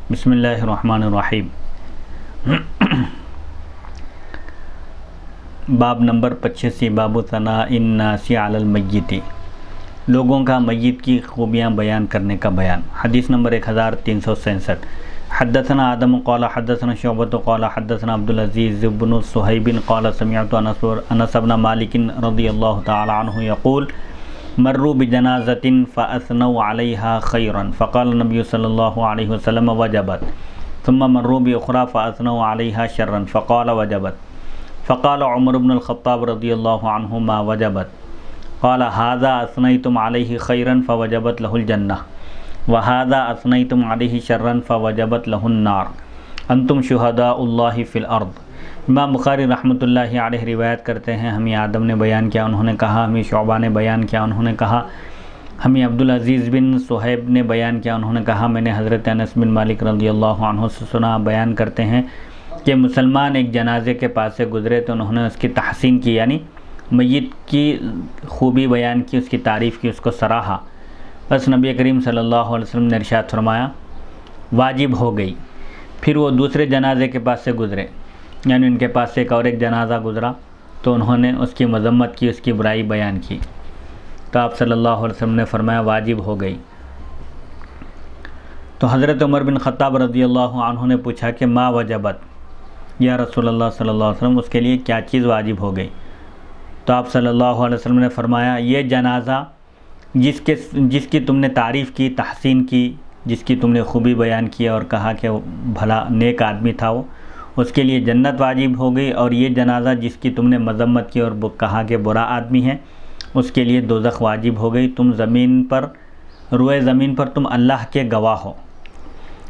بسم اللہ الرحمن الرحیم۔ باب نمبر 85، باب ثناء الناس علی المیت، لوگوں کا میت کی خوبیاں بیان کرنے کا بیان۔ حدیث نمبر 1367۔ حدثنا آدم قال حدثنا شعبۃ قال حدثنا عبدالعزیز بن صہیب قال سمعت انس بن مالک رضی اللہ تعالی عنہ یقول مروا بجنازۃ فاثنوا علیہا خیرا فقال النبی صلی اللہ علیہ وسلم وجبت، ثم مروا باخرى فاثنوا علیہا شرا فقال وجبت، فقال عمر بن الخطاب رضی اللہ عنہ ما وجبت، قال هذا اثنیتم علیہ خیرا فوجبت له الجنہ وهذا اثنیتم علیہ شرا فوجبت له النار، انتم شہداء اللہ فی الارض۔ امام بخاری رحمۃ اللہ علیہ روایت کرتے ہیں، ہمیں آدم نے بیان کیا، انہوں نے کہا، ہمیں شعبہ نے بیان کیا، انہوں نے کہا، ہمیں عبدالعزیز بن صہیب نے بیان کیا، انہوں نے کہا، میں نے حضرت انس بن مالک رضی اللہ عنہ سے سنا، بیان کرتے ہیں کہ مسلمان ایک جنازے کے پاس سے گزرے تو انہوں نے اس کی تحسین کی، یعنی میت کی خوبی بیان کی، اس کی تعریف کی، اس کو سراہا۔ بس نبی کریم صلی اللہ علیہ وسلم نے ارشاد فرمایا واجب ہو گئی۔ پھر وہ دوسرے جنازے کے پاس سے گزرے، یعنی ان کے پاس سے ایک اور ایک جنازہ گزرا تو انہوں نے اس کی مذمت کی، اس کی برائی بیان کی، تو آپ صلی اللہ علیہ وسلم نے فرمایا واجب ہو گئی۔ تو حضرت عمر بن خطاب رضی اللہ عنہ نے پوچھا کہ ما وجبت، یا رسول اللہ صلی اللہ علیہ وسلم، اس کے لیے کیا چیز واجب ہو گئی؟ تو آپ صلی اللہ علیہ وسلم نے فرمایا یہ جنازہ جس کی تم نے تعریف کی، تحسین کی، جس کی تم نے خوبی بیان کی اور کہا کہ بھلا نیک آدمی تھا وہ، اس کے لیے جنت واجب ہو گئی، اور یہ جنازہ جس کی تم نے مذمت کی اور کہا کہ برا آدمی ہے، اس کے لیے دوزخ واجب ہو گئی۔ تم زمین پر، روئے زمین پر تم اللہ کے گواہ ہو۔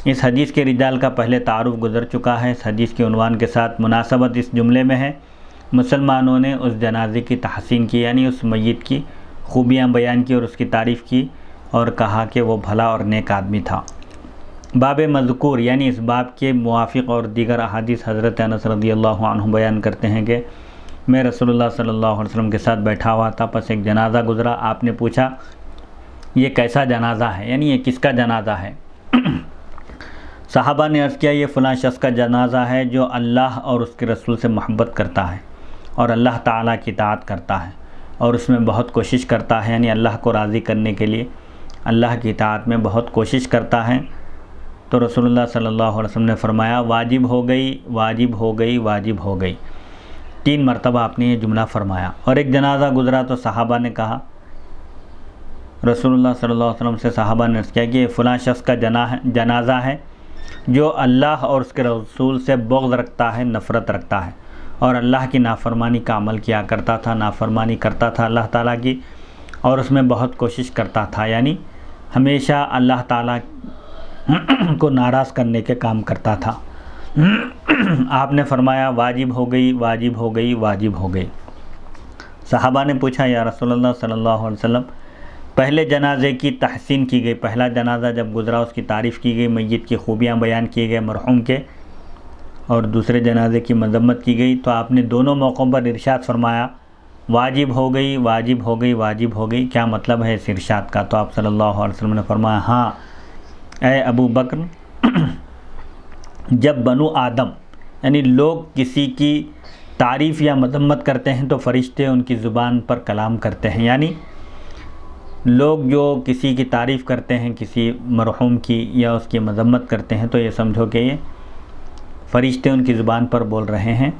اس حدیث کے رجال کا پہلے تعارف گزر چکا ہے۔ اس حدیث کے عنوان کے ساتھ مناسبت اس جملے میں ہے، مسلمانوں نے اس جنازے کی تحسین کی، یعنی اس میت کی خوبیاں بیان کی اور اس کی تعریف کی اور کہا کہ وہ بھلا اور نیک آدمی تھا۔ باب مذکور، یعنی اس باب کے موافق اور دیگر احادیث حضرت انس رضی اللہ عنہ بیان کرتے ہیں کہ میں رسول اللہ صلی اللہ علیہ وسلم کے ساتھ بیٹھا ہوا تھا، پس ایک جنازہ گزرا، آپ نے پوچھا یہ کیسا جنازہ ہے، یعنی یہ کس کا جنازہ ہے؟ صحابہ نے عرض کیا یہ فلاں شخص کا جنازہ ہے جو اللہ اور اس کے رسول سے محبت کرتا ہے اور اللہ تعالیٰ کی اطاعت کرتا ہے اور اس میں بہت کوشش کرتا ہے، یعنی اللہ کو راضی کرنے کے لیے اللہ کی اطاعت میں بہت کوشش کرتا ہے۔ تو رسول اللہ صلی اللہ علیہ وسلم نے فرمایا واجب ہو گئی، واجب ہو گئی، واجب ہو گئی، 3 مرتبہ آپ نے یہ جملہ فرمایا۔ اور ایک جنازہ گزرا تو صحابہ نے کہا، رسول اللہ صلی اللہ علیہ وسلم سے صحابہ نے عرض کیا کہ فلاں شخص کا جنازہ ہے جو اللہ اور اس کے رسول سے بغض رکھتا ہے، نفرت رکھتا ہے اور اللہ کی نافرمانی کا عمل کیا کرتا تھا، نافرمانی کرتا تھا اللہ تعالیٰ کی، اور اس میں بہت کوشش کرتا تھا، یعنی ہمیشہ اللہ تعالیٰ کو ناراض کرنے کے کام کرتا تھا۔ آپ نے فرمایا واجب ہو گئی، واجب ہو گئی، واجب ہو گئی۔ صحابہ نے پوچھا یا رسول اللہ صلی اللہ علیہ وسلم، پہلے جنازے کی تحسین کی گئی، پہلا جنازہ جب گزرا اس کی تعریف کی گئی، میت کی خوبیاں بیان کیے گئے مرحوم کے، اور دوسرے جنازے کی مذمت کی گئی، تو آپ نے دونوں موقعوں پر ارشاد فرمایا واجب ہو گئی، واجب ہو گئی، واجب ہو گئی۔ کیا مطلب ہے اس ارشاد کا؟ تو آپ صلی اللہ علیہ وسلم نے فرمایا ہاں اے ابو بکر، جب بنو آدم یعنی لوگ کسی کی تعریف یا مذمت کرتے ہیں تو فرشتے ان کی زبان پر کلام کرتے ہیں، یعنی لوگ جو کسی کی تعریف کرتے ہیں، کسی مرحوم کی یا اس کی مذمت کرتے ہیں، تو یہ سمجھو کہ یہ فرشتے ان کی زبان پر بول رہے ہیں۔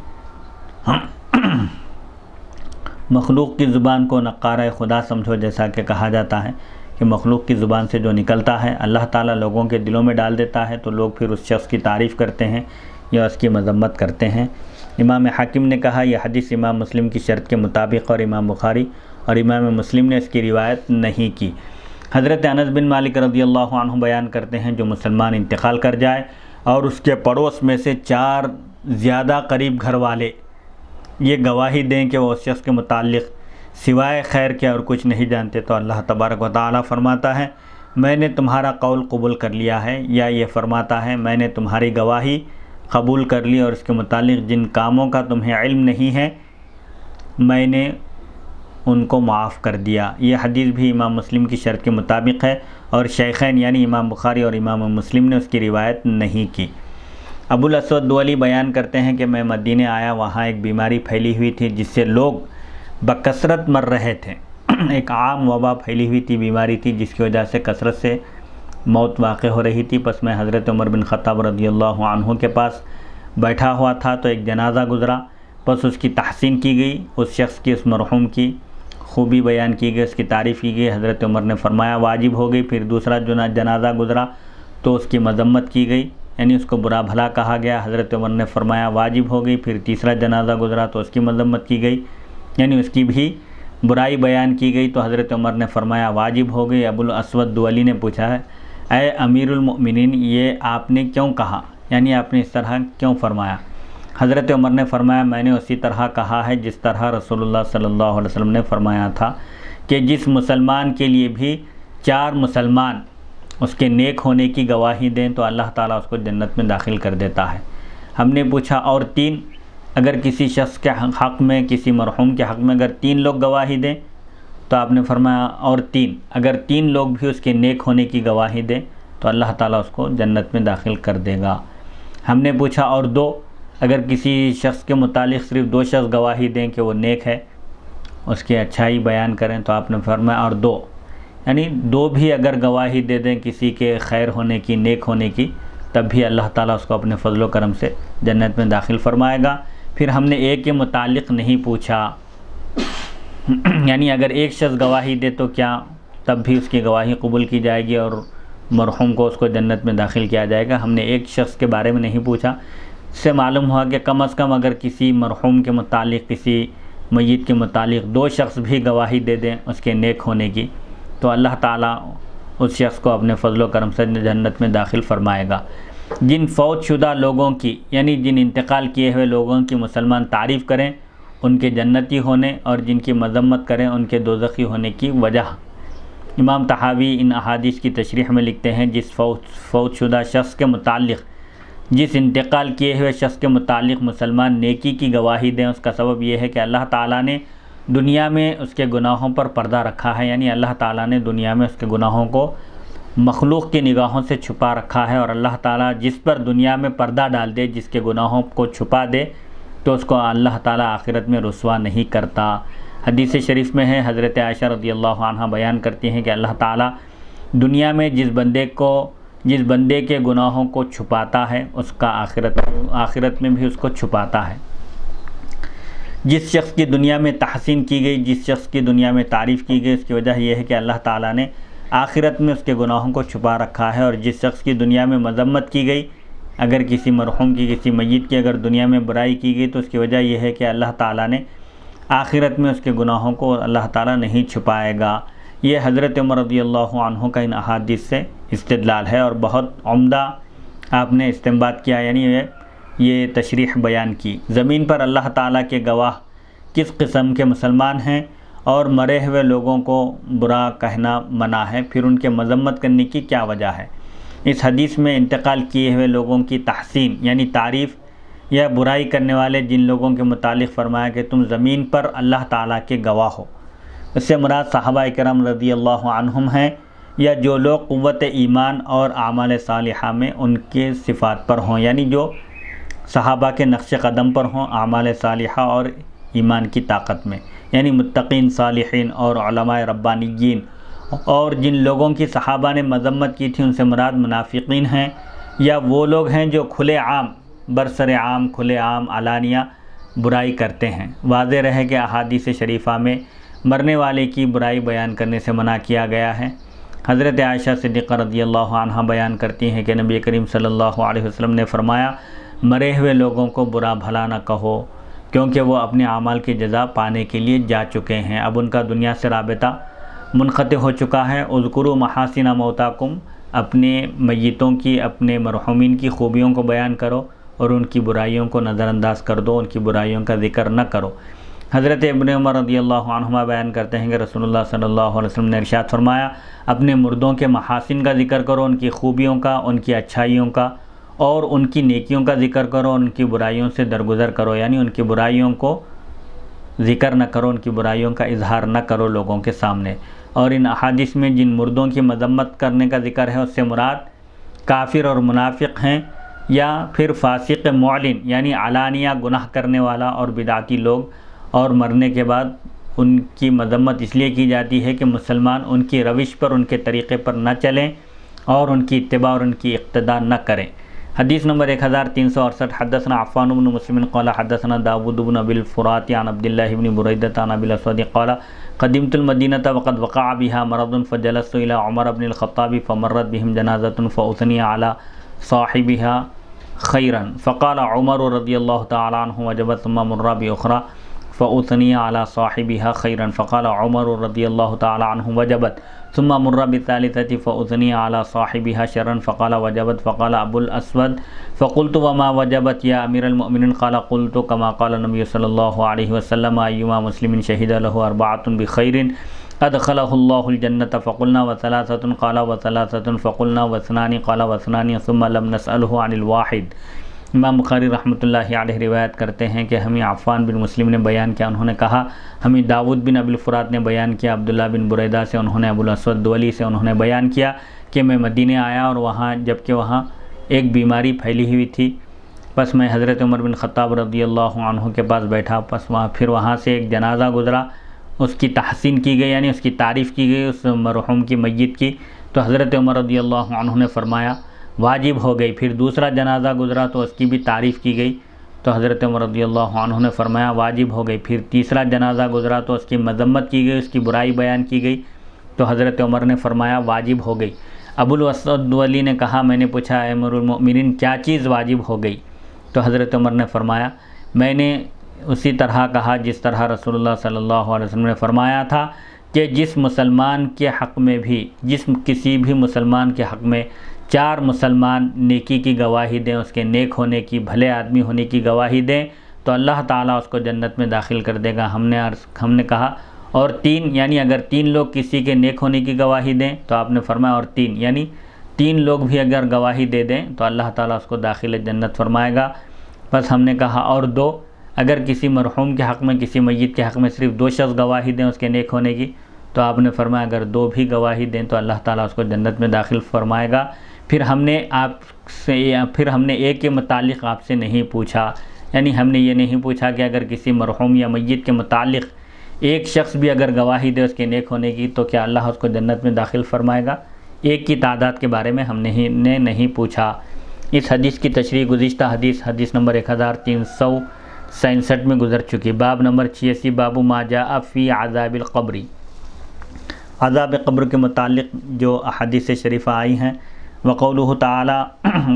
مخلوق کی زبان کو نقارہ خدا سمجھو، جیسا کہ کہا جاتا ہے کہ مخلوق کی زبان سے جو نکلتا ہے اللہ تعالیٰ لوگوں کے دلوں میں ڈال دیتا ہے، تو لوگ پھر اس شخص کی تعریف کرتے ہیں یا اس کی مذمت کرتے ہیں۔ امام حاکم نے کہا یہ حدیث امام مسلم کی شرط کے مطابق، اور امام بخاری اور امام مسلم نے اس کی روایت نہیں کی۔ حضرت انس بن مالک رضی اللہ عنہ بیان کرتے ہیں جو مسلمان انتقال کر جائے اور اس کے پڑوس میں سے 4 زیادہ قریب گھر والے یہ گواہی دیں کہ وہ اس شخص کے متعلق سوائے خیر کے اور کچھ نہیں جانتے، تو اللہ تبارک و تعالیٰ فرماتا ہے میں نے تمہارا قول قبول کر لیا ہے، یا یہ فرماتا ہے میں نے تمہاری گواہی قبول کر لی اور اس کے متعلق جن کاموں کا تمہیں علم نہیں ہے میں نے ان کو معاف کر دیا۔ یہ حدیث بھی امام مسلم کی شرط کے مطابق ہے اور شیخین یعنی امام بخاری اور امام مسلم نے اس کی روایت نہیں کی۔ ابو الاسود دؤلی بیان کرتے ہیں کہ میں مدینے آیا، وہاں ایک بیماری پھیلی ہوئی تھی جس سے لوگ بکثرت مر رہے تھے۔ ایک عام وبا پھیلی ہوئی تھی، بیماری تھی جس کی وجہ سے کثرت سے موت واقع ہو رہی تھی۔ پس میں حضرت عمر بن خطاب رضی اللہ عنہ کے پاس بیٹھا ہوا تھا تو ایک جنازہ گزرا، پس اس کی تحسین کی گئی، اس شخص کی، اس مرحوم کی خوبی بیان کی گئی، اس کی تعریف کی گئی۔ حضرت عمر نے فرمایا واجب ہو گئی۔ پھر دوسرا جنازہ گزرا تو اس کی مذمت کی گئی، یعنی اس کو برا بھلا کہا گیا۔ حضرت عمر نے فرمایا واجب ہو گئی۔ پھر تیسرا جنازہ گزرا تو اس کی مذمت کی گئی، یعنی اس کی بھی برائی بیان کی گئی، تو حضرت عمر نے فرمایا واجب ہو گئی۔ ابو الاسود دؤلی نے پوچھا ہے اے امیر المؤمنین، یہ آپ نے کیوں کہا، یعنی آپ نے اس طرح کیوں فرمایا؟ حضرت عمر نے فرمایا میں نے اسی طرح کہا ہے جس طرح رسول اللہ صلی اللہ علیہ وسلم نے فرمایا تھا کہ جس مسلمان کے لیے بھی 4 مسلمان اس کے نیک ہونے کی گواہی دیں تو اللہ تعالیٰ اس کو جنت میں داخل کر دیتا ہے۔ ہم نے پوچھا اور 3؟ اگر کسی شخص کے حق میں، کسی مرحوم کے حق میں اگر 3 لوگ گواہی دیں تو آپ نے فرمایا اور 3، اگر 3 لوگ بھی اس کے نیک ہونے کی گواہی دیں تو اللہ تعالیٰ اس کو جنت میں داخل کر دے گا۔ ہم نے پوچھا اور 2، اگر کسی شخص کے متعلق صرف 2 شخص گواہی دیں کہ وہ نیک ہے، اس کی اچھائی بیان کریں، تو آپ نے فرمایا اور 2، یعنی 2 بھی اگر گواہی دے دیں کسی کے خیر ہونے کی، نیک ہونے کی، تب بھی اللہ تعالیٰ اس کو اپنے فضل و کرم سے جنت میں داخل فرمائے گا۔ پھر ہم نے ایک کے متعلق نہیں پوچھا، یعنی اگر ایک شخص گواہی دے تو کیا تب بھی اس کی گواہی قبول کی جائے گی اور مرحوم کو اس کو جنت میں داخل کیا جائے گا؟ ہم نے ایک شخص کے بارے میں نہیں پوچھا۔ اس سے معلوم ہوا کہ کم از کم اگر کسی مرحوم کے متعلق، کسی میت کے متعلق 2 شخص بھی گواہی دے دیں اس کے نیک ہونے کی تو اللہ تعالیٰ اس شخص کو اپنے فضل و کرم سے جنت میں داخل فرمائے گا۔ جن فوت شدہ لوگوں کی، یعنی جن انتقال کیے ہوئے لوگوں کی مسلمان تعریف کریں ان کے جنتی ہونے، اور جن کی مذمت کریں ان کے دوزخی ہونے کی وجہ، امام طحاوی ان احادیث کی تشریح میں لکھتے ہیں جس فوت شدہ شخص کے متعلق، جس انتقال کیے ہوئے شخص کے متعلق مسلمان نیکی کی گواہی دیں، اس کا سبب یہ ہے کہ اللہ تعالیٰ نے دنیا میں اس کے گناہوں پر پردہ رکھا ہے، یعنی اللہ تعالیٰ نے دنیا میں اس کے گناہوں کو مخلوق کی نگاہوں سے چھپا رکھا ہے، اور اللہ تعالیٰ جس پر دنیا میں پردہ ڈال دے، جس کے گناہوں کو چھپا دے، تو اس کو اللہ تعالیٰ آخرت میں رسوا نہیں کرتا۔ حدیث شریف میں ہے، حضرت عائشہ رضی اللہ عنہا بیان کرتی ہیں کہ اللہ تعالیٰ دنیا میں جس بندے کے گناہوں کو چھپاتا ہے اس کا آخرت میں بھی اس کو چھپاتا ہے۔ جس شخص کی دنیا میں تحسین کی گئی، جس شخص کی دنیا میں تعریف کی گئی، اس کی وجہ یہ ہے کہ اللہ تعالیٰ نے آخرت میں اس کے گناہوں کو چھپا رکھا ہے، اور جس شخص کی دنیا میں مذمت کی گئی، اگر کسی مرحوم کی، کسی میت کی اگر دنیا میں برائی کی گئی تو اس کی وجہ یہ ہے کہ اللہ تعالیٰ نے آخرت میں اس کے گناہوں کو اللہ تعالیٰ نہیں چھپائے گا۔ یہ حضرت عمر رضی اللہ عنہ کا ان احادیث سے استدلال ہے، اور بہت عمدہ آپ نے استنباط کیا، یعنی یہ تشریح بیان کی۔ زمین پر اللہ تعالیٰ کے گواہ کس قسم کے مسلمان ہیں، اور مرے ہوئے لوگوں کو برا کہنا منع ہے، پھر ان کے مذمت کرنے کی کیا وجہ ہے؟ اس حدیث میں انتقال کیے ہوئے لوگوں کی تحسین یعنی تعریف یا برائی کرنے والے جن لوگوں کے متعلق فرمایا کہ تم زمین پر اللہ تعالیٰ کے گواہ ہو، اس سے مراد صحابہ کرام رضی اللہ عنہم ہیں، یا جو لوگ قوت ایمان اور اعمال صالحہ میں ان کے صفات پر ہوں، یعنی جو صحابہ کے نقش قدم پر ہوں اعمال صالحہ اور ایمان کی طاقت میں، یعنی متقین، صالحین اور علماء ربانیین۔ اور جن لوگوں کی صحابہ نے مذمت کی تھی ان سے مراد منافقین ہیں، یا وہ لوگ ہیں جو کھلے عام، برسر عام، کھلے عام، علانیہ برائی کرتے ہیں۔ واضح رہے کہ احادیث شریفہ میں مرنے والے کی برائی بیان کرنے سے منع کیا گیا ہے۔ حضرت عائشہ صدیقہ رضی اللہ عنہا بیان کرتی ہیں کہ نبی کریم صلی اللہ علیہ وسلم نے فرمایا مرے ہوئے لوگوں کو برا بھلا نہ کہو، کیونکہ وہ اپنے اعمال کی جزا پانے کے لیے جا چکے ہیں، اب ان کا دنیا سے رابطہ منقطع ہو چکا ہے۔ اذکروا محاسن موتاکم، اپنے میتوں کی، اپنے مرحومین کی خوبیوں کو بیان کرو اور ان کی برائیوں کو نظر انداز کر دو، ان کی برائیوں کا ذکر نہ کرو۔ حضرت ابن عمر رضی اللہ عنہما بیان کرتے ہیں کہ رسول اللہ صلی اللہ علیہ وسلم نے ارشاد فرمایا اپنے مردوں کے محاسن کا ذکر کرو، ان کی خوبیوں کا، ان کی اچھائیوں کا، اور ان کی نیکیوں کا ذکر کرو، ان کی برائیوں سے درگزر کرو، یعنی ان کی برائیوں کو ذکر نہ کرو، ان کی برائیوں کا اظہار نہ کرو لوگوں کے سامنے۔ اور ان احادیث میں جن مردوں کی مذمت کرنے کا ذکر ہے اس سے مراد کافر اور منافق ہیں یا پھر فاسق معلن یعنی علانیہ گناہ کرنے والا اور بدعتی لوگ، اور مرنے کے بعد ان کی مذمت اس لیے کی جاتی ہے کہ مسلمان ان کی روش پر، ان کے طریقے پر نہ چلیں اور ان کی اتباع اور ان کی اقتداء نہ کریں۔ حدیث نمبر 1368 حدثنا عفان بن مسلم قال حدثنا داود بن ابی الفرات عن عبد الله بن بريدة عن ابي الاسود قال قدمت المدینة وقد وقع بها مرض فجلست الى عمر بن الخطاب فمرت بهم جنازة فاثني على صاحبها خيرا فقال عمر رضي الله تعالى عنه وجبت ثم مر بأخرى فأثني على صاحبها خيرا فقال عمر رضي الله تعالى عنه وجبت ثم مر بالثالثة فأثني على صاحبها شرا فقال وجبت فقال أبو الأسود فقلت وما وجبت يا أمير المؤمنين قال قلت كما قال النبي صلى الله عليه وسلم أيما مسلم شهد له أربعة بخير أدخله الله الجنة فقلنا وثلاثة قال وثلاثة فقلنا واثنان قال واثنان ثم لم نسأله عن الواحد۔ امام بخاری رحمۃ اللہ علیہ روایت کرتے ہیں کہ ہمیں عفان بن مسلم نے بیان کیا، انہوں نے کہا ہمیں داود بن ابی الفرات نے بیان کیا، عبداللہ بن بریدہ سے انہوں نے، ابو الاسود دولی سے انہوں نے بیان کیا کہ میں مدینے آیا اور وہاں جبکہ وہاں ایک بیماری پھیلی ہوئی تھی، بس میں حضرت عمر بن خطاب رضی اللہ عنہ کے پاس بیٹھا، بس وہاں سے ایک جنازہ گزرا، اس کی تحسین کی گئی یعنی اس کی تعریف کی گئی اس مرحوم کی میت کی، تو حضرت عمر رضی اللہ عنہ نے فرمایا واجب ہو گئی۔ پھر دوسرا جنازہ گزرا تو اس کی بھی تعریف کی گئی تو حضرت عمر رضی اللہ عنہ نے فرمایا واجب ہو گئی۔ پھر تیسرا جنازہ گزرا تو اس کی مذمت کی گئی، اس کی برائی بیان کی گئی تو حضرت عمر نے فرمایا واجب ہو گئی۔ ابو الاسود دولی نے کہا میں نے پوچھا اے امیر المؤمنین کیا چیز واجب ہو گئی؟ تو حضرت عمر نے فرمایا میں نے اسی طرح کہا جس طرح رسول اللہ صلی اللہ علیہ وسلم نے فرمایا تھا کہ جس مسلمان کے حق میں بھی، کسی بھی مسلمان کے حق میں 4 مسلمان نیکی کی گواہی دیں، اس کے نیک ہونے کی، بھلے آدمی ہونے کی گواہی دیں تو اللہ تعالیٰ اس کو جنت میں داخل کر دے گا۔ ہم نے کہا اور 3 یعنی اگر 3 لوگ کسی کے نیک ہونے کی گواہی دیں تو آپ نے فرمایا اور 3 یعنی 3 لوگ بھی اگر گواہی دے دیں تو اللہ تعالیٰ اس کو داخل جنت فرمائے گا۔ بس ہم نے کہا اور 2 اگر کسی مرحوم کے حق میں، کسی میت کے حق میں صرف 2 شخص گواہی دیں اس کے نیک ہونے کی تو آپ نے فرمایا اگر 2 بھی گواہی دیں تو اللہ تعالیٰ اس کو جنت میں داخل فرمائے گا۔ پھر ہم نے ایک کے متعلق آپ سے نہیں پوچھا، یعنی ہم نے یہ نہیں پوچھا کہ اگر کسی مرحوم یا میت کے متعلق ایک شخص بھی اگر گواہی دے اس کے نیک ہونے کی تو کیا اللہ اس کو جنت میں داخل فرمائے گا، ایک کی تعداد کے بارے میں ہم نے نہیں پوچھا۔ اس حدیث کی تشریح گزشتہ حدیث نمبر 1367 میں گزر چکی۔ باب نمبر 86 باب ما جاء فی عذاب القبر، عذاب قبر کے متعلق جو احادیث شریفہ آئی ہیں۔ وقولہ تعالی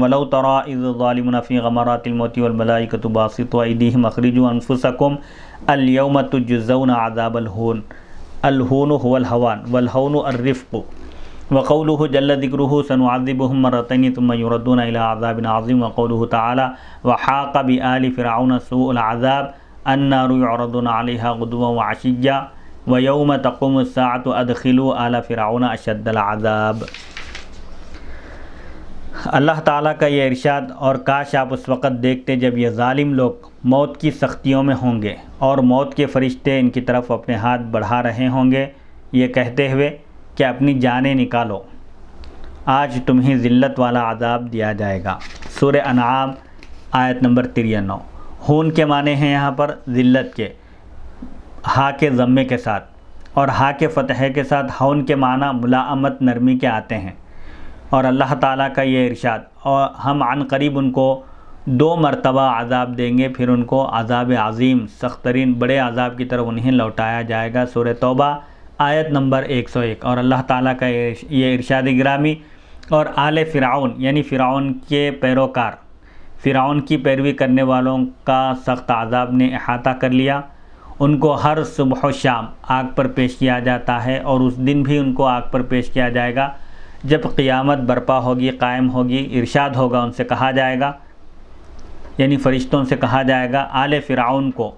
ولو تری اذ الظالمون فی غمرات الموت والملائکۃ باسطوا ایدیہم اخرجوا انفسکم اليوم تجزون عذاب الہون، الہون هو الہوان والہون الرفق۔ وقولہ جل ذکرہ سنعذبہم مرتین ثم یردون الی عذاب عظیم۔ وقولہ تعالی وحاق بآل فرعون سوء العذاب النار یعرضون علیہا غدوا وعشیا ویوم تقوم الساعۃ ادخلوا آل فرعون اشد العذاب۔ اللہ تعالیٰ کا یہ ارشاد اور کاش آپ اس وقت دیکھتے جب یہ ظالم لوگ موت کی سختیوں میں ہوں گے اور موت کے فرشتے ان کی طرف اپنے ہاتھ بڑھا رہے ہوں گے یہ کہتے ہوئے کہ اپنی جانیں نکالو، آج تمہیں ذلت والا عذاب دیا جائے گا۔ سورہ انعام آیت نمبر 93۔ ہون کے معنی ہیں یہاں پر ذلت کے، ہا کے ضمے کے ساتھ اور ہا کے فتحے کے ساتھ ہون کے معنی ملائمت، نرمی کے آتے ہیں۔ اور اللہ تعالیٰ کا یہ ارشاد اور ہم عن قریب ان کو 2 مرتبہ عذاب دیں گے، پھر ان کو عذاب عظیم، سخت ترین بڑے عذاب کی طرف انہیں لوٹایا جائے گا۔ سورہ توبہ آیت نمبر 101۔ اور اللہ تعالیٰ کا یہ ارشاد گرامی اور آل فرعون یعنی فرعون کے پیروکار، فرعون کی پیروی کرنے والوں کا سخت عذاب نے احاطہ کر لیا۔ ان کو ہر صبح و شام آگ پر پیش کیا جاتا ہے اور اس دن بھی ان کو آگ پر پیش کیا جائے گا جب قیامت برپا ہوگی، قائم ہوگی۔ ارشاد ہوگا، ان سے کہا جائے گا یعنی فرشتوں سے کہا جائے گا آل فرعون کو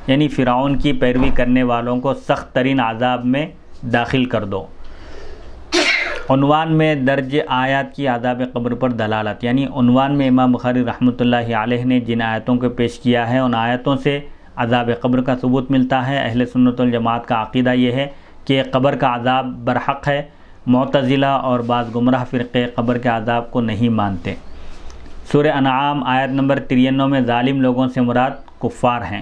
یعنی فرعون کی پیروی کرنے والوں کو سخت ترین عذاب میں داخل کر دو۔ عنوان میں درج آیات کی عذاب قبر پر دلالت، یعنی عنوان میں امام بخاری رحمۃ اللہ علیہ نے جن آیتوں کو پیش کیا ہے ان آیتوں سے عذاب قبر کا ثبوت ملتا ہے۔ اہل سنت والجماعت کا عقیدہ یہ ہے کہ قبر کا عذاب برحق ہے۔ معتزلہ اور بعض گمراہ فرقے قبر کے عذاب کو نہیں مانتے۔ سورہ انعام آیت نمبر 93 میں ظالم لوگوں سے مراد کفار ہیں،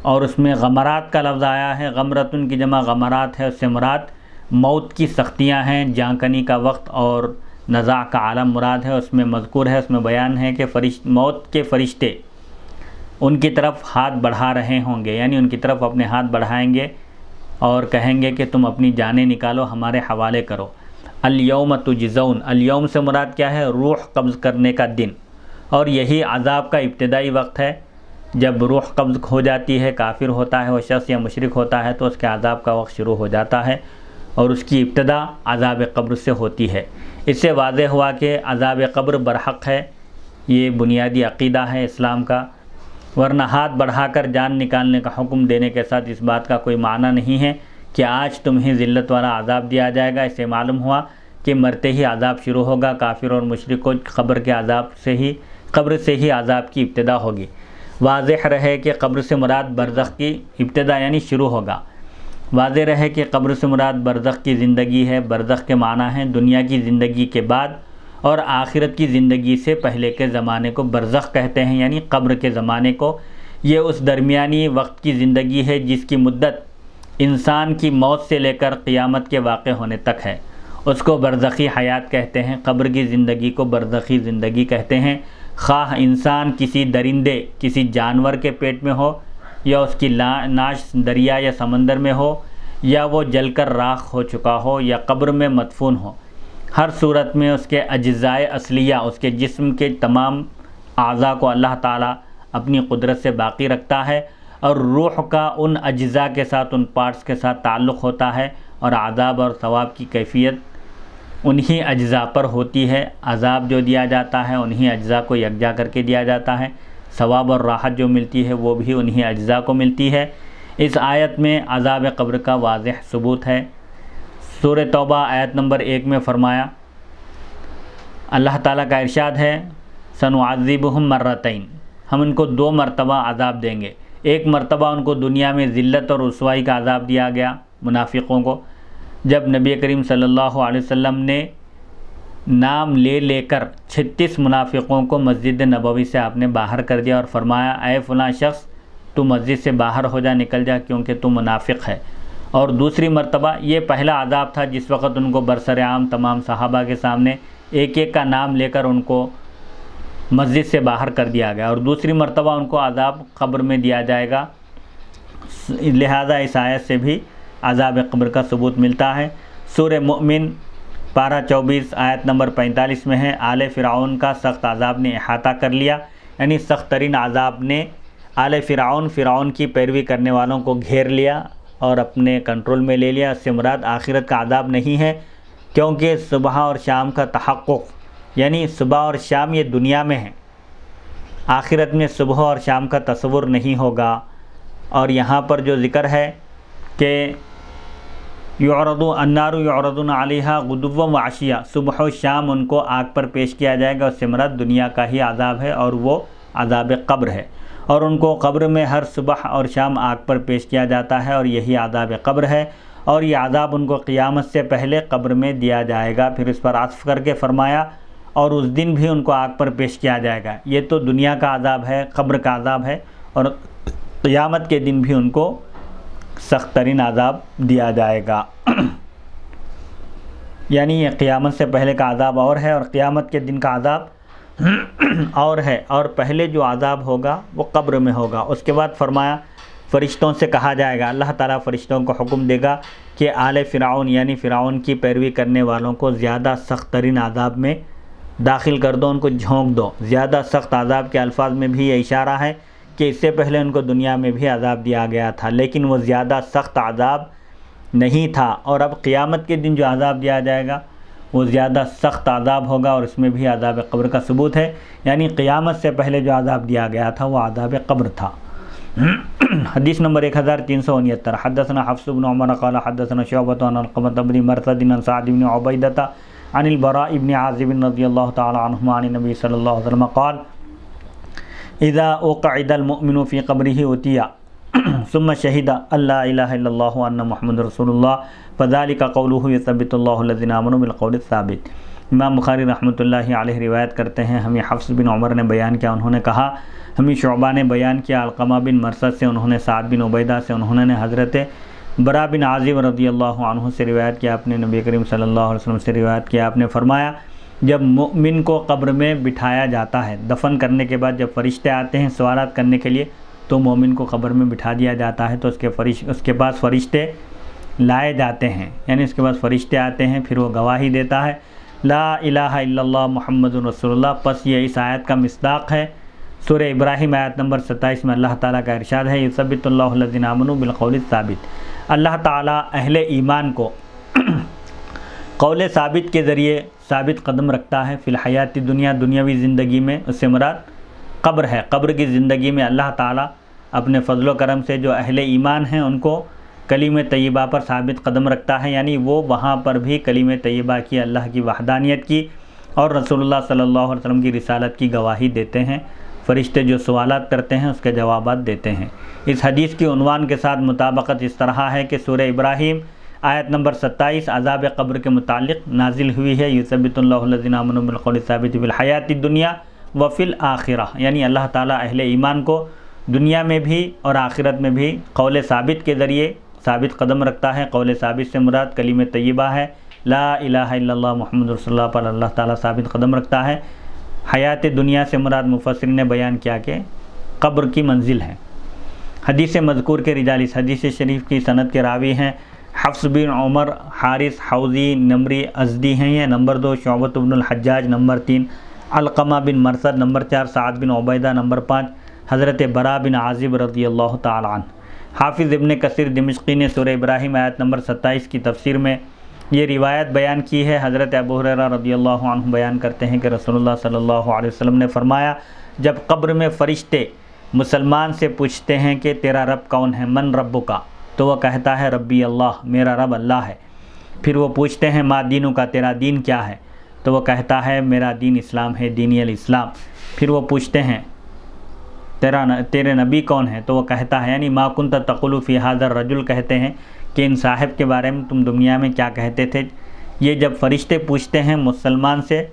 اور اس میں غمرات کا لفظ آیا ہے، غمرتن کی جمع غمرات ہے، اس سے مراد موت کی سختیاں ہیں، جانکنی کا وقت اور نزاع کا عالم مراد ہے۔ اس میں مذکور ہے، اس میں بیان ہے کہ موت کے فرشتے ان کی طرف ہاتھ بڑھا رہے ہوں گے، یعنی ان کی طرف اپنے ہاتھ بڑھائیں گے اور کہیں گے کہ تم اپنی جانیں نکالو، ہمارے حوالے کرو۔ الیوم تجزون، الیوم سے مراد کیا ہے؟ روح قبض کرنے کا دن، اور یہی عذاب کا ابتدائی وقت ہے۔ جب روح قبض ہو جاتی ہے، کافر ہوتا ہے وہ شخص یا مشرک ہوتا ہے، تو اس کے عذاب کا وقت شروع ہو جاتا ہے، اور اس کی ابتدا عذاب قبر سے ہوتی ہے۔ اس سے واضح ہوا کہ عذاب قبر برحق ہے، یہ بنیادی عقیدہ ہے اسلام کا، ورنہ ہاتھ بڑھا کر جان نکالنے کا حکم دینے کے ساتھ اس بات کا کوئی معنی نہیں ہے کہ آج تمہیں ذلت والا عذاب دیا جائے گا۔ اس سے معلوم ہوا کہ مرتے ہی عذاب شروع ہوگا، کافر اور مشرک کو قبر سے ہی عذاب کی ابتدا ہوگی۔ واضح رہے کہ قبر سے مراد برزخ کی ابتدا یعنی شروع ہوگا۔ واضح رہے کہ قبر سے مراد برزخ کی زندگی ہے۔ برزخ کے معنی ہیں دنیا کی زندگی کے بعد اور آخرت کی زندگی سے پہلے کے زمانے کو برزخ کہتے ہیں، یعنی قبر کے زمانے کو۔ یہ اس درمیانی وقت کی زندگی ہے جس کی مدت انسان کی موت سے لے کر قیامت کے واقع ہونے تک ہے، اس کو برزخی حیات کہتے ہیں۔ قبر کی زندگی کو برزخی زندگی کہتے ہیں، خواہ انسان کسی درندے کسی جانور کے پیٹ میں ہو، یا اس کی ناش دریا یا سمندر میں ہو، یا وہ جل کر راکھ ہو چکا ہو، یا قبر میں مدفون ہو۔ ہر صورت میں اس کے اجزائے اصلیہ، اس کے جسم کے تمام اعضاء کو اللہ تعالیٰ اپنی قدرت سے باقی رکھتا ہے، اور روح کا ان اجزاء کے ساتھ، ان پارٹس کے ساتھ تعلق ہوتا ہے، اور عذاب اور ثواب کی کیفیت انہی اجزاء پر ہوتی ہے۔ عذاب جو دیا جاتا ہے انہی اجزاء کو یکجا کر کے دیا جاتا ہے، ثواب اور راحت جو ملتی ہے وہ بھی انہی اجزاء کو ملتی ہے۔ اس آیت میں عذاب قبر کا واضح ثبوت ہے۔ سورہ توبہ آیت نمبر 1 میں فرمایا، اللہ تعالیٰ کا ارشاد ہے، سنعذبہم مرتین، ہم ان کو 2 مرتبہ عذاب دیں گے۔ ایک مرتبہ ان کو دنیا میں ذلت اور رسوائی کا عذاب دیا گیا منافقوں کو، جب نبی کریم صلی اللہ علیہ وسلم نے نام لے لے کر 36 منافقوں کو مسجد نبوی سے آپ نے باہر کر دیا اور فرمایا، اے فلاں شخص تو مسجد سے باہر ہو جا، نکل جا، کیونکہ تو منافق ہے۔ اور دوسری مرتبہ، یہ پہلا عذاب تھا جس وقت ان کو برسر عام تمام صحابہ کے سامنے ایک ایک کا نام لے کر ان کو مسجد سے باہر کر دیا گیا، اور دوسری مرتبہ ان کو عذاب قبر میں دیا جائے گا۔ لہذا اس آیت سے بھی عذاب قبر کا ثبوت ملتا ہے۔ سورہ مؤمن پارہ 24 آیت نمبر 45 میں ہے، آل فرعون کا سخت عذاب نے احاطہ کر لیا، یعنی سخت ترین عذاب نے آل فرعون کی پیروی کرنے والوں کو گھیر لیا اور اپنے کنٹرول میں لے لیا۔ اس سے مراد آخرت کا عذاب نہیں ہے، کیونکہ صبح اور شام کا تحقق، یعنی صبح اور شام یہ دنیا میں ہے، آخرت میں صبح اور شام کا تصور نہیں ہوگا۔ اور یہاں پر جو ذکر ہے کہ النار یعرضون علیہا غدوا وعشیا، صبح و شام ان کو آگ پر پیش کیا جائے گا، اس سے مراد دنیا کا ہی عذاب ہے، اور وہ عذاب قبر ہے، اور ان کو قبر میں ہر صبح اور شام آگ پر پیش کیا جاتا ہے، اور یہی عذاب قبر ہے، اور یہ عذاب ان کو قیامت سے پہلے قبر میں دیا جائے گا۔ پھر اس پر عطف کر کے فرمایا، اور اس دن بھی ان کو آگ پر پیش کیا جائے گا۔ یہ تو دنیا کا عذاب ہے، قبر کا عذاب ہے، اور قیامت کے دن بھی ان کو سخت ترین عذاب دیا جائے گا۔ یعنی یہ قیامت سے پہلے کا عذاب اور ہے، اور قیامت کے دن کا عذاب اور ہے، اور پہلے جو عذاب ہوگا وہ قبر میں ہوگا۔ اس کے بعد فرمایا، فرشتوں سے کہا جائے گا، اللہ تعالیٰ فرشتوں کو حکم دے گا کہ آل فرعون یعنی فرعون کی پیروی کرنے والوں کو زیادہ سخت ترین عذاب میں داخل کر دو، ان کو جھونک دو۔ زیادہ سخت عذاب کے الفاظ میں بھی یہ اشارہ ہے کہ اس سے پہلے ان کو دنیا میں بھی عذاب دیا گیا تھا، لیکن وہ زیادہ سخت عذاب نہیں تھا، اور اب قیامت کے دن جو عذاب دیا جائے گا وہ زیادہ سخت عذاب ہوگا، اور اس میں بھی عذاب قبر کا ثبوت ہے۔ یعنی قیامت سے پہلے جو عذاب دیا گیا تھا وہ عذاب قبر تھا۔ حدیث نمبر 1369، حدثنا حفص بن عمر قال حدثنا شعبۃ عن القمة بن مرثد عن سعد بن عبیدۃ عن البراء بن عازب رضی اللہ تعالی عنہما عن النبی صلی اللہ علیہ وسلم قال اذا اقعد المؤمن فی قبرہ اتي ثم شہد اللہ الہ الا اللہ وان محمد رسول اللہ فذلک قولہ یثبت اللہ الذین آمنوا بالقول الثابت۔ امام بخاری رحمۃ اللہ علیہ روایت کرتے ہیں، ہمیں حفص بن عمر نے بیان کیا، انہوں نے کہا ہمیں شعبہ نے بیان کیا، علقمہ بن مرثد سے انہوں نے، سعد بن عبیدہ سے انہوں نے حضرت برا بن عازب رضی اللہ عنہ سے روایت کیا، اپنے نبی کریم صلی اللہ علیہ وسلم سے روایت کیا، آپ نے فرمایا جب مؤمن کو قبر میں بٹھایا جاتا ہے، دفن کرنے کے بعد جب فرشتے آتے ہیں سوالات کرنے کے لیے، تو مومن کو قبر میں بٹھا دیا جاتا ہے، تو اس کے پاس فرشتے لائے جاتے ہیں، یعنی اس کے پاس فرشتے آتے ہیں، پھر وہ گواہی دیتا ہے لا الہ الا اللہ محمد رسول اللہ۔ پس یہ اس آیت کا مصداق ہے۔ سورہ ابراہیم آیت نمبر 27 میں اللہ تعالیٰ کا ارشاد ہے یثبت اللہ الذین آمنوا بالقول الثابت۔ اللہ تعالیٰ اہل ایمان کو قول ثابت کے ذریعے ثابت قدم رکھتا ہے فی الحیات دنیا، دنیاوی زندگی میں، اس سے مراد قبر ہے۔ قبر کی زندگی میں اللہ تعالیٰ اپنے فضل و کرم سے جو اہل ایمان ہیں ان کو کلمہ طیبہ پر ثابت قدم رکھتا ہے، یعنی وہ وہاں پر بھی کلمہ طیبہ کی، اللہ کی وحدانیت کی اور رسول اللہ صلی اللہ علیہ وسلم کی رسالت کی گواہی دیتے ہیں۔ فرشتے جو سوالات کرتے ہیں اس کے جوابات دیتے ہیں۔ اس حدیث کی عنوان کے ساتھ مطابقت اس طرح ہے کہ سورہ ابراہیم آیت نمبر 27 عذاب قبر کے متعلق نازل ہوئی ہے، یثبت اللہ الذین آمنوا بالقول الثابت فی الحیات الدنیا وفی الآخرہ، یعنی اللہ تعالیٰ اہل ایمان کو دنیا میں بھی اور آخرت میں بھی قول ثابت کے ذریعے ثابت قدم رکھتا ہے۔ قول ثابت سے مراد کلمہ طیبہ ہے، لا الہ الا اللہ محمد رسول اللہ پر اللہ تعالیٰ ثابت قدم رکھتا ہے۔ حیات دنیا سے مراد مفسرین نے بیان کیا کہ قبر کی منزل ہے۔ حدیث مذکور کے رجال اس حدیث شریف کی سند کے راوی ہیں حفص بن عمر، حارث حوزی، نمری ازدی ہیں، یہ نمبر 2 شعبۃ بن الحجاج، نمبر 3 علقمہ بن مرثد، نمبر 4 سعد بن عبیدہ، نمبر 5 حضرت برا بن عازب رضی اللہ تعالی عنہ۔ حافظ ابن کثیر دمشقی نے سورہ ابراہیم آیت نمبر 27 کی تفسیر میں یہ روایت بیان کی ہے۔ حضرت ابو ہریرہ رضی اللہ عنہ بیان کرتے ہیں کہ رسول اللہ صلی اللہ علیہ وسلم نے فرمایا جب قبر میں فرشتے مسلمان سے پوچھتے ہیں کہ تیرا رب کون ہے، من ربک، تو وہ کہتا ہے ربی اللہ، میرا رب اللہ ہے۔ پھر وہ پوچھتے ہیں ما دینک، تیرا دین کیا ہے، تو وہ کہتا ہے میرا دین اسلام ہے، دینی الاسلام۔ پھر وہ پوچھتے ہیں تیرے نبی کون ہے، تو وہ کہتا ہے یعنی ما کنت تقول فی ھذا الرجل، کہتے ہیں کہ ان صاحب کے بارے میں تم دنیا میں کیا کہتے تھے۔ یہ جب فرشتے پوچھتے ہیں مسلمان سے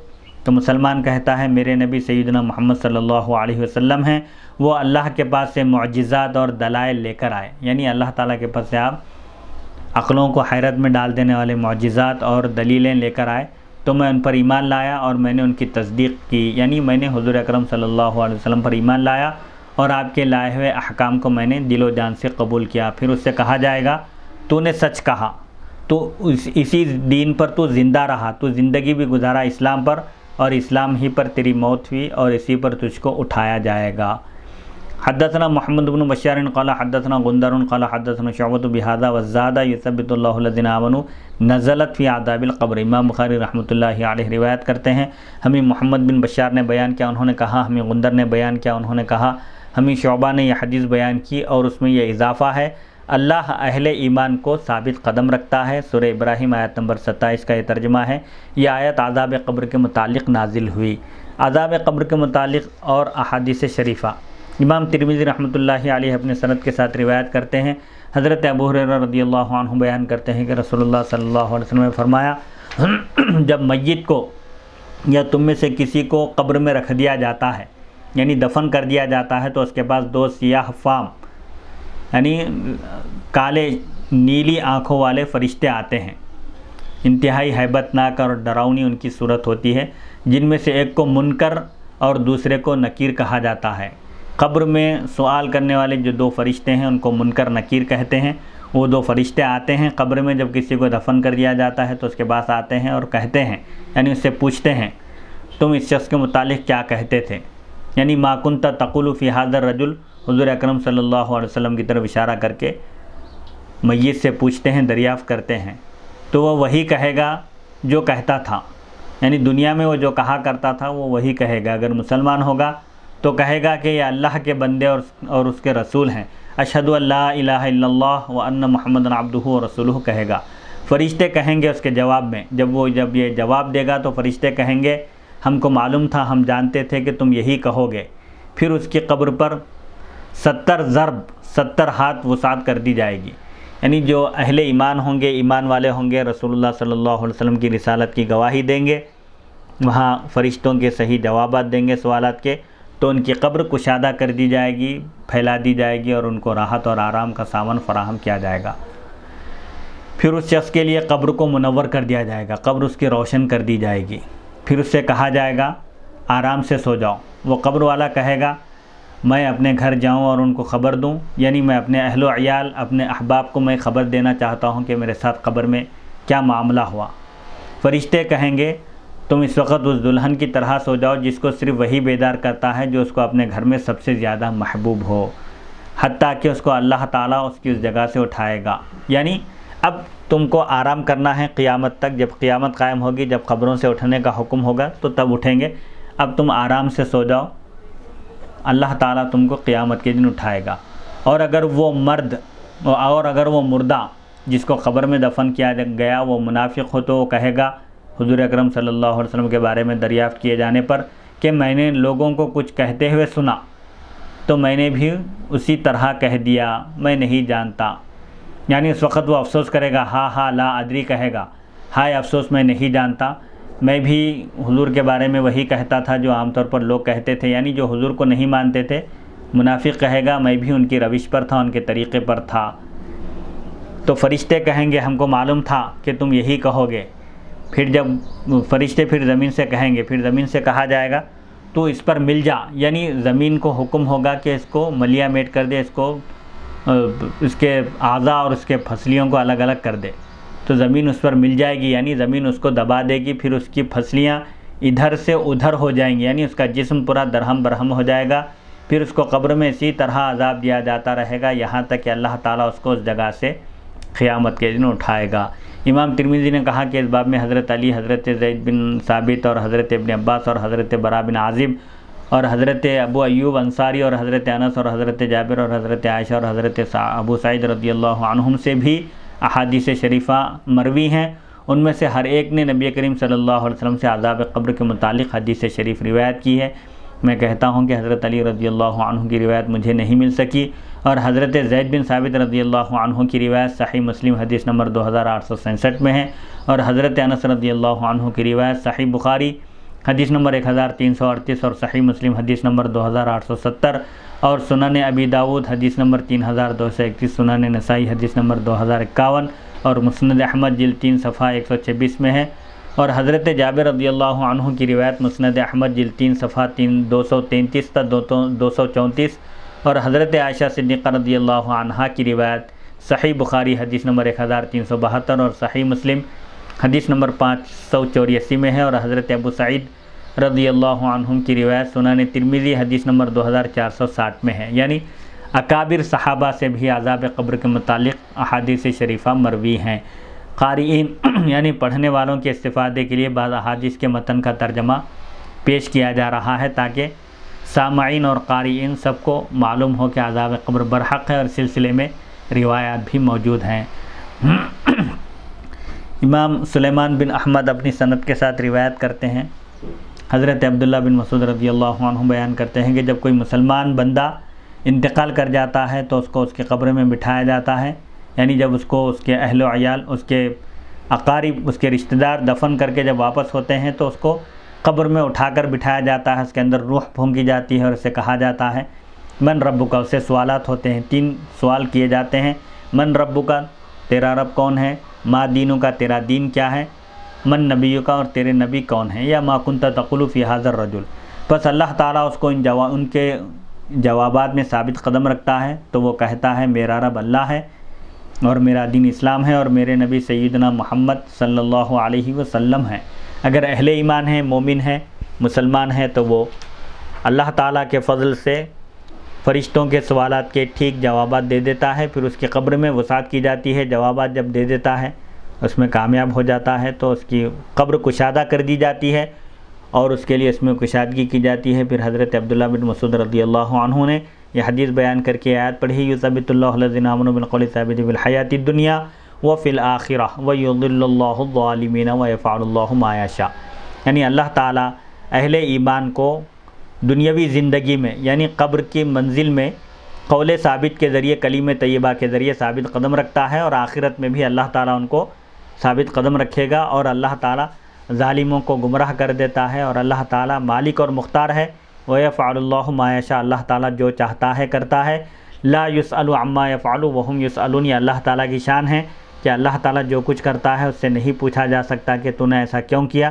تو مسلمان کہتا ہے میرے نبی سیدنا محمد صلی اللہ علیہ وسلم ہیں، وہ اللہ کے پاس سے معجزات اور دلائل لے کر آئے، یعنی اللہ تعالیٰ کے پاس سے آپ عقلوں کو حیرت میں ڈال دینے والے معجزات اور دلیلیں لے کر آئے، تو میں ان پر ایمان لایا اور میں نے ان کی تصدیق کی، یعنی میں نے حضور اکرم صلی اللہ علیہ وسلم پر ایمان لایا اور آپ کے لائے ہوئے احکام کو میں نے دل و جان سے قبول کیا۔ پھر اس سے کہا جائے گا تو نے سچ کہا، تو اسی دین پر تو زندہ رہا، تو زندگی بھی گزارا اسلام پر، اور اسلام ہی پر تیری موت ہوئی اور اسی پر تجھ کو اٹھایا جائے گا۔ حدثنا محمد بن بشار قال حدثنا غندر قال حدثنا شعبۃ بهذا والزاد یثبت اللہ الذین آمنوا نزلت فی عذاب القبر۔ امام بخاری رحمۃ اللہ علیہ روایت کرتے ہیں ہمیں محمد بن بشار نے بیان کیا، انہوں نے کہا ہمیں غندر نے بیان کیا، انہوں نے کہا ہمیں شعبہ نے یہ حدیث بیان کی اور اس میں یہ اضافہ ہے اللہ اہل ایمان کو ثابت قدم رکھتا ہے۔ سورہ ابراہیم آیت نمبر 27 کا یہ ترجمہ ہے۔ یہ آیت عذاب قبر کے متعلق نازل ہوئی۔ عذاب قبر کے متعلق اور احادیث شریفہ امام ترمذی رحمۃ اللہ علیہ اپنے سند کے ساتھ روایت کرتے ہیں، حضرت ابو ہریرہ رضی اللہ عنہ بیان کرتے ہیں کہ رسول اللہ صلی اللہ علیہ وسلم نے فرمایا جب میت کو یا تم میں سے کسی کو قبر میں رکھ دیا جاتا ہے، یعنی دفن کر دیا جاتا ہے، تو اس کے پاس 2 سیاہ فام یعنی کالے نیلی آنکھوں والے فرشتے آتے ہیں، انتہائی ہیبت ناک اور ڈراؤنی ان کی صورت ہوتی ہے، جن میں سے ایک کو منکر اور دوسرے کو نکیر کہا جاتا ہے۔ قبر میں سوال کرنے والے جو 2 فرشتے ہیں ان کو منکر نکیر کہتے ہیں۔ وہ 2 فرشتے آتے ہیں قبر میں، جب کسی کو دفن کر دیا جاتا ہے تو اس کے پاس آتے ہیں اور کہتے ہیں، یعنی اس سے پوچھتے ہیں تم اس شخص کے متعلق کیا کہتے تھے، یعنی ما کنت تقول فی ھذا الرجل، حضور اکرم صلی اللہ علیہ وسلم کی طرف اشارہ کر کے میت سے پوچھتے ہیں، دریافت کرتے ہیں، تو وہ وہی کہے گا جو کہتا تھا، یعنی دنیا میں وہ جو کہا کرتا تھا وہ وہی کہے گا۔ اگر مسلمان ہوگا تو کہے گا کہ یہ اللہ کے بندے اور اس کے رسول ہیں، اشہد ان لا الہ الا اللہ وان محمد عبدہ ورسولہ کہے گا۔ فرشتے کہیں گے اس کے جواب میں، جب یہ جواب دے گا تو فرشتے کہیں گے ہم کو معلوم تھا، ہم جانتے تھے کہ تم یہی کہو گے۔ پھر اس کی قبر پر 70 ضرب 70 ہاتھ وسعت کر دی جائے گی. یعنی جو اہل ایمان ہوں گے، ایمان والے ہوں گے، رسول اللہ صلی اللہ علیہ وسلم کی رسالت کی گواہی دیں گے، وہاں فرشتوں کے صحیح جوابات دیں گے سوالات کے، تو ان کی قبر کشادہ کر دی جائے گی، پھیلا دی جائے گی، اور ان کو راحت اور آرام کا سامان فراہم کیا جائے گا. پھر اس شخص کے لیے قبر کو منور کر دیا جائے گا، قبر اس کی روشن کر دی جائے گی. پھر اس سے کہا جائے گا آرام سے سو جاؤ. وہ قبر والا کہے گا میں اپنے گھر جاؤں اور ان کو خبر دوں، یعنی میں اپنے اہل و عیال، اپنے احباب کو میں خبر دینا چاہتا ہوں کہ میرے ساتھ قبر میں کیا معاملہ ہوا. فرشتے کہیں گے تم اس وقت اس دلہن کی طرح سو جاؤ جس کو صرف وہی بیدار کرتا ہے جو اس کو اپنے گھر میں سب سے زیادہ محبوب ہو، حتیٰ کہ اس کو اللہ تعالیٰ اس کی اس جگہ سے اٹھائے گا. یعنی اب تم کو آرام کرنا ہے قیامت تک، جب قیامت قائم ہوگی، جب قبروں سے اٹھنے کا حکم ہوگا تو تب اٹھیں گے. اب تم آرام سے سو جاؤ، اللہ تعالیٰ تم کو قیامت کے دن اٹھائے گا. اور اگر وہ مردہ جس کو قبر میں دفن کیا گیا وہ منافق ہو تو وہ کہے گا حضور اکرم صلی اللہ علیہ وسلم کے بارے میں دریافت کیے جانے پر کہ میں نے لوگوں کو کچھ کہتے ہوئے سنا تو میں نے بھی اسی طرح کہہ دیا، میں نہیں جانتا. یعنی اس وقت وہ افسوس کرے گا، ہاں لا ادری کہے گا، ہائے افسوس میں نہیں جانتا، میں بھی حضور کے بارے میں وہی کہتا تھا جو عام طور پر لوگ کہتے تھے. یعنی جو حضور کو نہیں مانتے تھے، منافق کہے گا میں بھی ان کی روش پر تھا، ان کے طریقے پر تھا. تو فرشتے کہیں گے ہم کو معلوم تھا کہ تم یہی کہو گے. پھر جب فرشتے پھر زمین سے کہیں گے، پھر زمین سے کہا جائے گا تو اس پر مل جا. یعنی زمین کو حکم ہوگا کہ اس کو ملیا میٹ کر دے، اس کو اس کے اعضاء اور اس کے پھسلیوں کو الگ الگ کر دے. تو زمین اس پر مل جائے گی، یعنی زمین اس کو دبا دے گی، پھر اس کی پھسلیاں ادھر سے ادھر ہو جائیں گی، یعنی اس کا جسم پورا درہم برہم ہو جائے گا. پھر اس کو قبر میں اسی طرح عذاب دیا جاتا رہے گا یہاں تک کہ اللہ تعالیٰ اس کو اس جگہ سے قیامت کے دن اٹھائے گا. امام ترمذی نے کہا کہ اس باب میں حضرت علی، حضرت زید بن ثابت اور حضرت ابن عباس اور حضرت برا بن عازب اور حضرت ابو ایوب انصاری اور حضرت انس اور حضرت جابر اور حضرت عائشہ اور حضرت ابو سعید رضی اللہ عنہم سے بھی احادیث شریفہ مروی ہیں. ان میں سے ہر ایک نے نبی کریم صلی اللہ علیہ وسلم سے عذاب قبر کے متعلق حدیث شریف روایت کی ہے. میں کہتا ہوں کہ حضرت علی رضی اللہ عنہ کی روایت مجھے نہیں مل سکی، اور حضرت زید بن ثابت رضی اللہ عنہ کی روایت صحیح مسلم حدیث نمبر 2867 میں ہے، اور حضرت انس رضی اللہ عنہ کی روایت صحیح بخاری حدیث نمبر 1338 اور صحیح مسلم حدیث نمبر 2870 اور سنن ابی داود حدیث نمبر 3231، سنن نسائی حدیث نمبر 2051 اور مسند احمد جلد 3 صفحہ 126 میں ہے. اور حضرت جابر رضی اللہ عنہ کی روایت مسند احمد جلد 3 صفحہ 233 تا 234 اور حضرت عائشہ صدیقہ رضی اللہ عنہا کی روایت صحیح بخاری حدیث نمبر 1372 اور صحیح مسلم حدیث نمبر 584 میں ہے. اور حضرت ابو سعید رضی اللہ عنہم کی روایت سنن ترمذی حدیث نمبر 2460 میں ہے. یعنی اکابر صحابہ سے بھی عذاب قبر کے متعلق احادیث شریفہ مروی ہیں. قارئین یعنی پڑھنے والوں کے استفادے کے لیے بعض احادیث کے متن کا ترجمہ پیش کیا جا رہا ہے تاکہ سامعین اور قارئین سب کو معلوم ہو کہ عذاب قبر برحق ہے، اور سلسلے میں روایات بھی موجود ہیں. امام سلیمان بن احمد اپنی سند کے ساتھ روایت کرتے ہیں، حضرت عبداللہ بن مسعود رضی اللہ عنہ بیان کرتے ہیں کہ جب کوئی مسلمان بندہ انتقال کر جاتا ہے تو اس کو اس کے قبر میں بٹھایا جاتا ہے. یعنی جب اس کو اس کے اہل و عیال، اس کے اقارب، اس کے رشتہ دار دفن کر کے جب واپس ہوتے ہیں تو اس کو قبر میں اٹھا کر بٹھایا جاتا ہے، اس کے اندر روح پھونکی جاتی ہے اور اسے کہا جاتا ہے من ربک. اس سے سوالات ہوتے ہیں، 3 سوال کیے جاتے ہیں. من ربک، تیرا رب کون ہے؟ ما دینک، تیرا دین کیا ہے؟ من نبیک، اور تیرے نبی کون ہیں؟ یا ما کنت تقول فی ھذا الرجل. بس اللہ تعالیٰ اس کو ان کے جوابات میں ثابت قدم رکھتا ہے تو وہ کہتا ہے میرا رب اللہ ہے اور میرا دین اسلام ہے اور میرے نبی سیدنا محمد صلی اللہ علیہ وسلم ہیں. اگر اہل ایمان ہیں، مومن ہیں، مسلمان ہیں تو وہ اللہ تعالیٰ کے فضل سے فرشتوں کے سوالات کے ٹھیک جوابات دے دیتا ہے. پھر اس کی قبر میں وسعت کی جاتی ہے. جوابات جب دے دیتا ہے، اس میں کامیاب ہو جاتا ہے تو اس کی قبر کشادہ کر دی جاتی ہے اور اس کے لیے اس میں کشادگی کی جاتی ہے. پھر حضرت عبداللہ بن مسعود رضی اللہ عنہ نے یہ حدیث بیان کر کے آیت پڑھی یثبت اللہ الذین آمنوا بالقول الثابت فی الحیاۃ الدنیا وفی الآخرہ ویضل اللہ الظالمین ویفعل اللہ ما یشاء. یعنی اللہ تعالیٰ اہل ایمان کو دنیاوی زندگی میں یعنی قبر کی منزل میں قول ثابت کے ذریعے، کلیم طیبہ کے ذریعے ثابت قدم رکھتا ہے، اور آخرت میں بھی اللہ تعالیٰ ان کو ثابت قدم رکھے گا، اور اللہ تعالیٰ ظالموں کو گمراہ کر دیتا ہے، اور اللہ تعالیٰ مالک اور مختار ہے۔ وَيَفْعَلُ اللَّهُ مَا يَشَاءُ، اللہ تعالیٰ جو چاہتا ہے کرتا ہے۔ لا يُسْأَلُ عَمَّا يَفْعَلُ وَهُمْ يُسْأَلُونَ، یہ اللہ تعالیٰ کی شان ہے کہ اللہ تعالیٰ جو کچھ کرتا ہے اس سے نہیں پوچھا جا سکتا کہ تو نے ایسا کیوں کیا،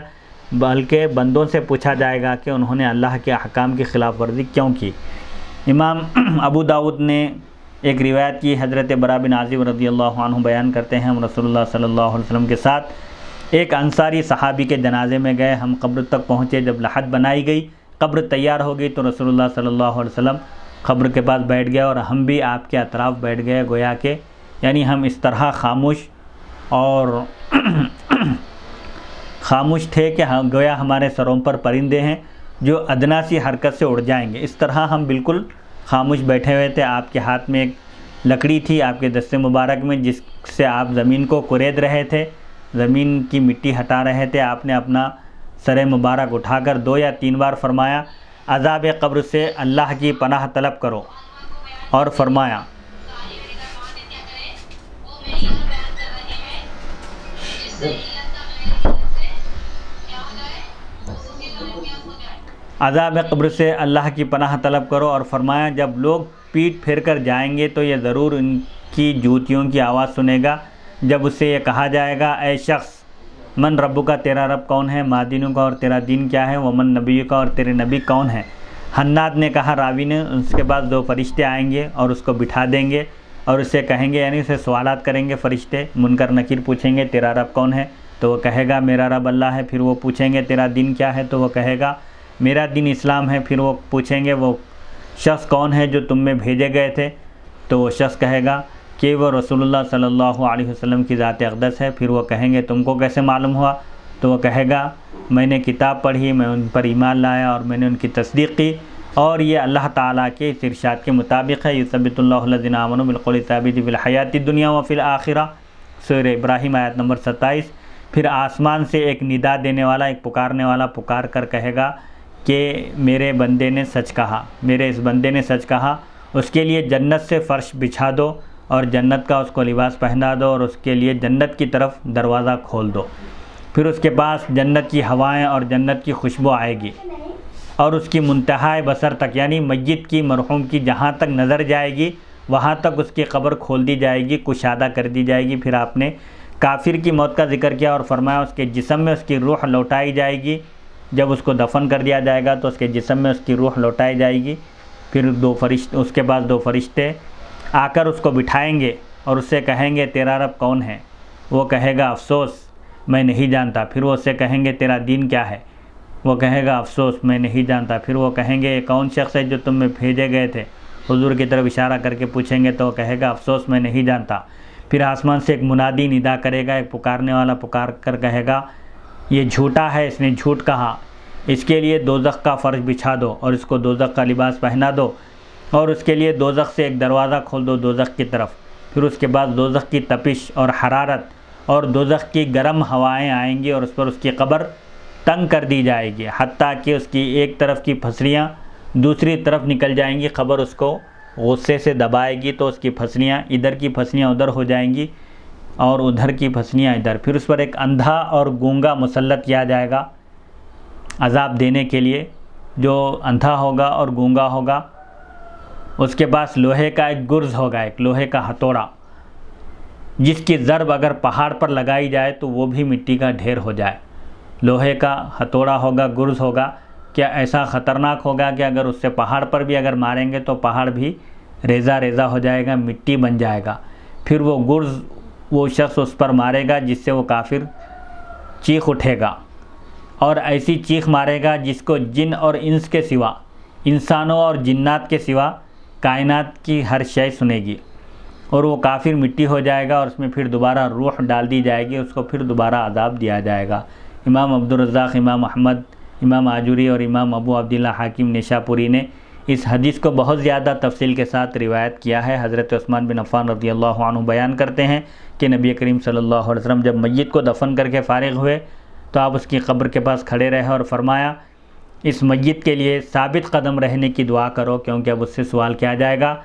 بلکہ بندوں سے پوچھا جائے گا کہ انہوں نے اللہ کے احکام کی خلاف ورزی کیوں کی۔ امام ابو داؤد نے ایک روایت کی، حضرت براء بن عازب رضی اللہ عنہ بیان کرتے ہیں، ہم رسول اللہ صلی اللہ علیہ وسلم کے ساتھ ایک انصاری صحابی کے جنازے میں گئے، ہم قبر تک پہنچے، جب لحد بنائی گئی، قبر تیار ہو گئی، تو رسول اللہ صلی اللہ علیہ وسلم قبر کے پاس بیٹھ گئے، اور ہم بھی آپ کے اطراف بیٹھ گئے، گویا کہ یعنی ہم اس طرح خاموش اور خاموش تھے کہ گویا ہمارے سروں پر پرندے ہیں جو ادنا سی حرکت سے اڑ جائیں گے، اس طرح ہم بالکل خاموش بیٹھے ہوئے تھے۔ آپ کے ہاتھ میں ایک لکڑی تھی آپ کے دست مبارک میں، جس سے آپ زمین کو کورید رہے تھے، زمین کی مٹی ہٹا رہے تھے۔ آپ نے اپنا سر مبارک اٹھا کر 2 یا 3 بار فرمایا عذاب قبر سے اللہ کی پناہ طلب کرو، اور فرمایا عذاب قبر سے اللہ کی پناہ طلب کرو، اور فرمایا جب لوگ پیٹ پھیر کر جائیں گے تو یہ ضرور ان کی جوتیوں کی آواز سنے گا، جب اس سے یہ کہا جائے گا اے شخص من ربو کا، تیرا رب کون ہے، ما دینوں کا، اور تیرا دین کیا ہے، ومن نبی کا، اور تیرے نبی کون ہے۔ حناد نے کہا، راوی نے، اس کے بعد 2 فرشتے آئیں گے اور اس کو بٹھا دیں گے اور اس سے کہیں گے، یعنی اسے سوالات کریں گے فرشتے، منکر نکیر پوچھیں گے تیرا رب کون ہے، تو وہ کہے گا میرا رب اللہ ہے۔ پھر وہ پوچھیں گے تیرا دین کیا ہے، تو وہ کہے گا میرا دین اسلام ہے۔ پھر وہ پوچھیں گے وہ شخص کون ہے جو تم میں بھیجے گئے تھے، تو وہ شخص کہے گا کہ وہ رسول اللہ صلی اللہ علیہ وسلم کی ذات اقدس ہے۔ پھر وہ کہیں گے تم کو کیسے معلوم ہوا، تو وہ کہے گا میں نے کتاب پڑھی، میں ان پر ایمان لایا اور میں نے ان کی تصدیق کی، اور یہ اللہ تعالیٰ کے اس ارشاد کے مطابق ہے، یثبت اللہ الذین آمنوا بالقول الثابت فی الحیاۃ الدنیا وفی الآخرہ، سورہ ابراہیم آیت نمبر 27۔ پھر آسمان سے ایک ندا دینے والا، ایک پکارنے والا پکار کر کہے گا کہ میرے بندے نے سچ کہا، میرے اس بندے نے سچ کہا، اس کے لیے جنت سے فرش بچھا دو اور جنت کا اس کو لباس پہنا دو اور اس کے لیے جنت کی طرف دروازہ کھول دو۔ پھر اس کے پاس جنت کی ہوائیں اور جنت کی خوشبو آئے گی، اور اس کی منتہائے بصر تک، یعنی میت کی، مرحوم کی جہاں تک نظر جائے گی وہاں تک اس کی قبر کھول دی جائے گی، کشادہ کر دی جائے گی۔ پھر آپ نے کافر کی موت کا ذکر کیا اور فرمایا اس کے جسم میں اس کی روح لوٹائی جائے گی، جب اس کو دفن کر دیا جائے گا تو اس کے جسم میں اس کی روح لوٹائی جائے گی۔ پھر اس کے بعد 2 فرشتے آ کر اس کو بٹھائیں گے اور اس سے کہیں گے تیرا رب کون ہے، وہ کہے گا افسوس میں نہیں جانتا۔ پھر وہ اس سے کہیں گے تیرا دین کیا ہے، وہ کہے گا افسوس میں نہیں جانتا۔ پھر وہ کہیں گے یہ کون شخص ہے جو تم میں بھیجے گئے تھے، حضور کی طرف اشارہ کر کے پوچھیں گے، تو وہ کہے گا افسوس میں نہیں جانتا۔ پھر آسمان سے ایک منادی ندا کرے گا، ایک پکارنے والا پکار کر کہے گا یہ جھوٹا ہے، اس نے جھوٹ کہا، اس کے لیے دوزخ کا فرش بچھا دو اور اس کو دوزخ کا لباس پہنا دو، اور اس کے لیے دوزخ سے ایک دروازہ کھول دو دوزخ کی طرف۔ پھر اس کے بعد دوزخ کی تپش اور حرارت اور دوزخ کی گرم ہوائیں آئیں گی اور اس پر اس کی قبر تنگ کر دی جائے گی، حتیٰ کہ اس کی ایک طرف کی پھسلیاں دوسری طرف نکل جائیں گی۔ قبر اس کو غصے سے دبائے گی تو اس کی پھسلیاں، ادھر کی پھسلیاں ادھر ہو جائیں گی اور ادھر کی پھسلیاں ادھر۔ پھر اس پر ایک اندھا اور گونگا مسلط کیا جائے گا عذاب دینے کے لیے، جو اندھا ہوگا اور گونگا ہوگا، اس کے پاس لوہے کا ایک گرز ہوگا، ایک لوہے کا ہتھوڑا، جس کی ضرب اگر پہاڑ پر لگائی جائے تو وہ بھی مٹی کا ڈھیر ہو جائے۔ لوہے کا ہتھوڑا ہوگا، گرز ہوگا، کیا ایسا خطرناک ہوگا کہ اگر اس سے پہاڑ پر بھی اگر ماریں گے تو پہاڑ بھی ریزہ ریزہ ہو جائے گا، مٹی بن جائے گا۔ پھر وہ گرز وہ شخص اس پر مارے گا جس سے وہ کافر چیخ اٹھے گا، اور ایسی چیخ مارے گا جس کو جن اور انس کے سوا، انسانوں اور جنات کے سوا کائنات کی ہر شے سنے گی، اور وہ کافر مٹی ہو جائے گا اور اس میں پھر دوبارہ روح ڈال دی جائے گی، اس کو پھر دوبارہ عذاب دیا جائے گا۔ امام عبدالرزاق، امام احمد، امام آجوری اور امام ابو عبداللہ حاکم نیشاپوری نے اس حدیث کو بہت زیادہ تفصیل کے ساتھ روایت کیا ہے۔ حضرت عثمان بن عفان رضی اللہ عنہ بیان کرتے ہیں کہ نبی کریم صلی اللہ علیہ وسلم جب میت کو دفن کر کے فارغ ہوئے تو آپ اس کی قبر کے پاس کھڑے رہے اور فرمایا اس میت کے لیے ثابت قدم رہنے کی دعا کرو، کیونکہ اب اس سے سوال کیا جائے گا۔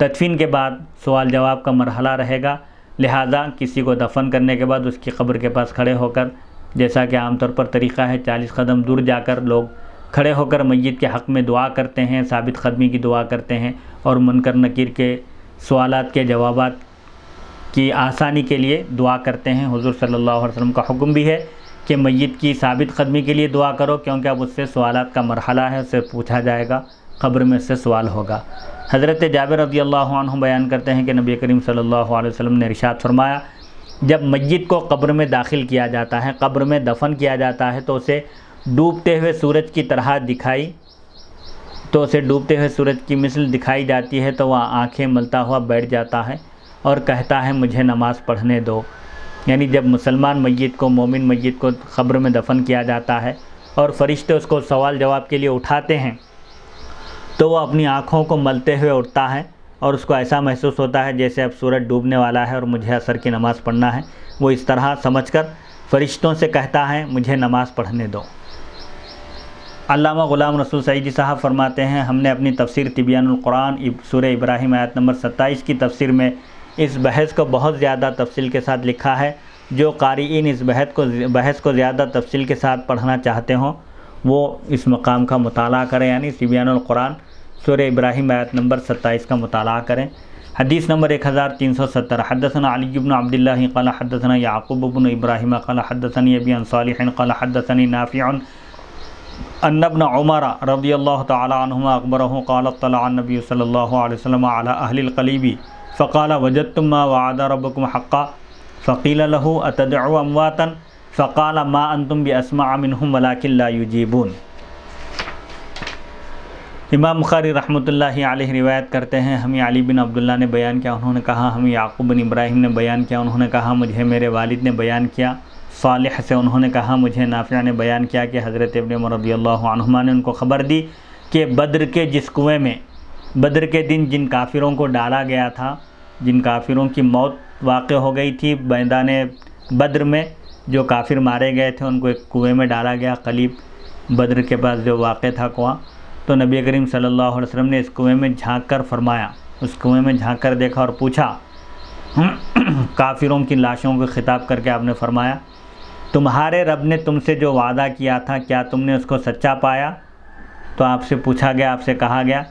تدفین کے بعد سوال جواب کا مرحلہ رہے گا، لہذا کسی کو دفن کرنے کے بعد اس کی قبر کے پاس کھڑے ہو کر، جیسا کہ عام طور پر طریقہ ہے، 40 قدم دور جا کر لوگ کھڑے ہو کر میت کے حق میں دعا کرتے ہیں، ثابت قدمی کی دعا کرتے ہیں، اور منکر نکیر کے سوالات کے جوابات کی آسانی کے لیے دعا کرتے ہیں۔ حضور صلی اللہ علیہ وسلم کا حکم بھی ہے کہ میت کی ثابت قدمی کے لیے دعا کرو، کیونکہ اب اس سے سوالات کا مرحلہ ہے، اس سے پوچھا جائے گا، قبر میں اس سے سوال ہوگا۔ حضرت جابر رضی اللہ عنہ بیان کرتے ہیں کہ نبی کریم صلی اللہ علیہ وسلم نے ارشاد فرمایا، جب میت کو قبر میں داخل کیا جاتا ہے، قبر میں دفن کیا جاتا ہے، تو اسے ڈوبتے ہوئے سورج کی طرح ڈوبتے ہوئے سورج کی مثل دکھائی جاتی ہے، تو وہ آنکھیں ملتا ہوا بیٹھ جاتا ہے اور کہتا ہے مجھے نماز پڑھنے دو۔ یعنی جب مسلمان میت کو، مومن میت کو قبر میں دفن کیا جاتا ہے اور فرشتے اس کو سوال جواب کے لیے اٹھاتے ہیں، تو وہ اپنی آنکھوں کو ملتے ہوئے اٹھتا ہے اور اس کو ایسا محسوس ہوتا ہے جیسے اب سورج ڈوبنے والا ہے اور مجھے عصر کی نماز پڑھنا ہے۔ وہ اس طرح سمجھ کر فرشتوں سے کہتا ہے مجھے نماز پڑھنے دو۔ علامہ غلام رسول سعیدی صاحب فرماتے ہیں، ہم نے اپنی تفسیر تبیان القرآن سورہ ابراہیم آیت نمبر 27 کی تفسیر میں اس بحث کو بہت زیادہ تفصیل کے ساتھ لکھا ہے۔ جو قارئین اس بحث کو زیادہ تفصیل کے ساتھ پڑھنا چاہتے ہوں وہ اس مقام کا مطالعہ کریں، یعنی تبیان القرآن سورہ ابراہیم آیت نمبر 27 کا مطالعہ کریں۔ حدیث نمبر 1370، حدثنا علی بن عبداللہ قال حدثنا یعقوب بن ابراہیم قال حدثنی ابی عن صالح قال حدثنی نافع ان ابن عمر رضی اللہ تعالی عنہما اخبرہ قال اطلع النبی صلی اللہ علیہ وسلم علی اہل القلیب فقال وجدتم ما وعد ربکم حقا فقیل له اتدعوا امواتا فقال ما انتم باسمع منهم ولكن لا يجيبون۔ امام بخاری رحمۃ اللہ علیہ روایت کرتے ہیں، ہمیں علی بن عبداللہ نے بیان کیا، انہوں نے کہا ہمیں یعقوب بن ابراہیم نے بیان کیا، انہوں نے کہا مجھے میرے والد نے بیان کیا، صالح سے انہوں نے کہا مجھے نافع نے بیان کیا کہ حضرت ابن عمر رضی اللہ عنہما نے ان کو خبر دی کہ بدر کے جس کنویں میں بدر کے دن جن کافروں کو ڈالا گیا تھا، جن کافروں کی موت واقع ہو گئی تھی میدان بدر میں، جو کافر مارے گئے تھے ان کو ایک کنویں میں ڈالا گیا، قلیب بدر کے پاس جو واقع تھا کنواں، تو نبی کریم صلی اللہ علیہ وسلم نے اس کنویں میں جھانک کر فرمایا، اس کنویں میں جھانک کر دیکھا اور پوچھا، کافروں کی لاشوں کو خطاب کر کے آپ نے فرمایا تمہارے رب نے تم سے جو وعدہ کیا تھا کیا تم نے اس کو سچا پایا؟ تو آپ سے پوچھا گیا، آپ سے کہا گیا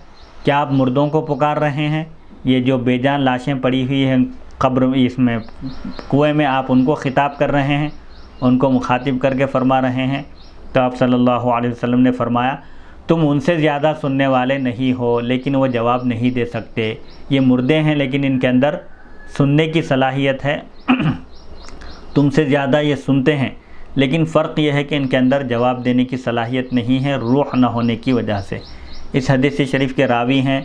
کیا آپ مردوں کو پکار رہے ہیں؟ یہ جو بے جان لاشیں پڑی ہوئی ہیں قبر اس میں کنویں میں، آپ ان کو خطاب کر رہے ہیں، ان کو مخاطب کر کے فرما رہے ہیں؟ تو آپ صلی اللہ علیہ وسلم نے فرمایا تم ان سے زیادہ سننے والے نہیں ہو، لیکن وہ جواب نہیں دے سکتے، یہ مردے ہیں لیکن ان کے اندر سننے کی صلاحیت ہے، تم سے زیادہ یہ سنتے ہیں، لیکن فرق یہ ہے کہ ان کے اندر جواب دینے کی صلاحیت نہیں ہے، روح نہ ہونے کی وجہ سے۔ اس حدیث شریف کے راوی ہیں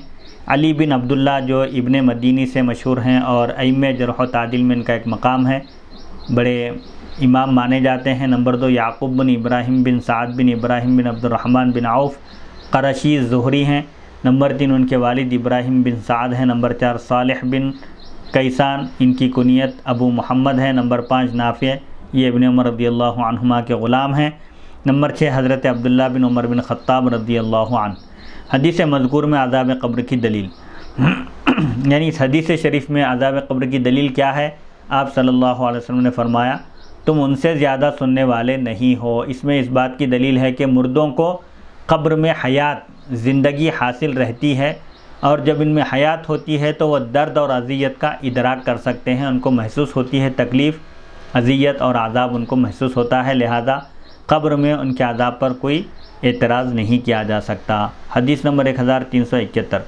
علی بن عبداللہ جو ابن مدینی سے مشہور ہیں اور ائمہ جرح و تعدیل میں ان کا ایک مقام ہے، بڑے امام مانے جاتے ہیں۔ نمبر 2 یعقوب بن ابراہیم بن سعد بن ابراہیم بن عبد الرحمن بن عوف قرشی ظہری ہیں۔ نمبر 3 ان کے والد ابراہیم بن سعد ہیں۔ نمبر 4 صالح بن کیسان، ان کی کنیت ابو محمد ہے۔ نمبر 5 نافع، یہ ابن عمر رضی اللہ عنہما کے غلام ہیں۔ نمبر 6 حضرت عبداللہ بن عمر بن خطاب رضی اللہ عنہ۔ حدیث مذکور میں عذاب قبر کی دلیل، یعنی اس حدیث شریف میں عذاب قبر کی دلیل کیا ہے؟ آپ صلی اللہ علیہ وسلم نے فرمایا تم ان سے زیادہ سننے والے نہیں ہو۔ اس میں اس بات کی دلیل ہے کہ مردوں کو قبر میں حیات، زندگی حاصل رہتی ہے، اور جب ان میں حیات ہوتی ہے تو وہ درد اور اذیت کا ادراک کر سکتے ہیں، ان کو محسوس ہوتی ہے تکلیف، اذیت اور عذاب ان کو محسوس ہوتا ہے، لہذا قبر میں ان کے عذاب پر کوئی اعتراض نہیں کیا جا سکتا۔ حدیث نمبر 1371،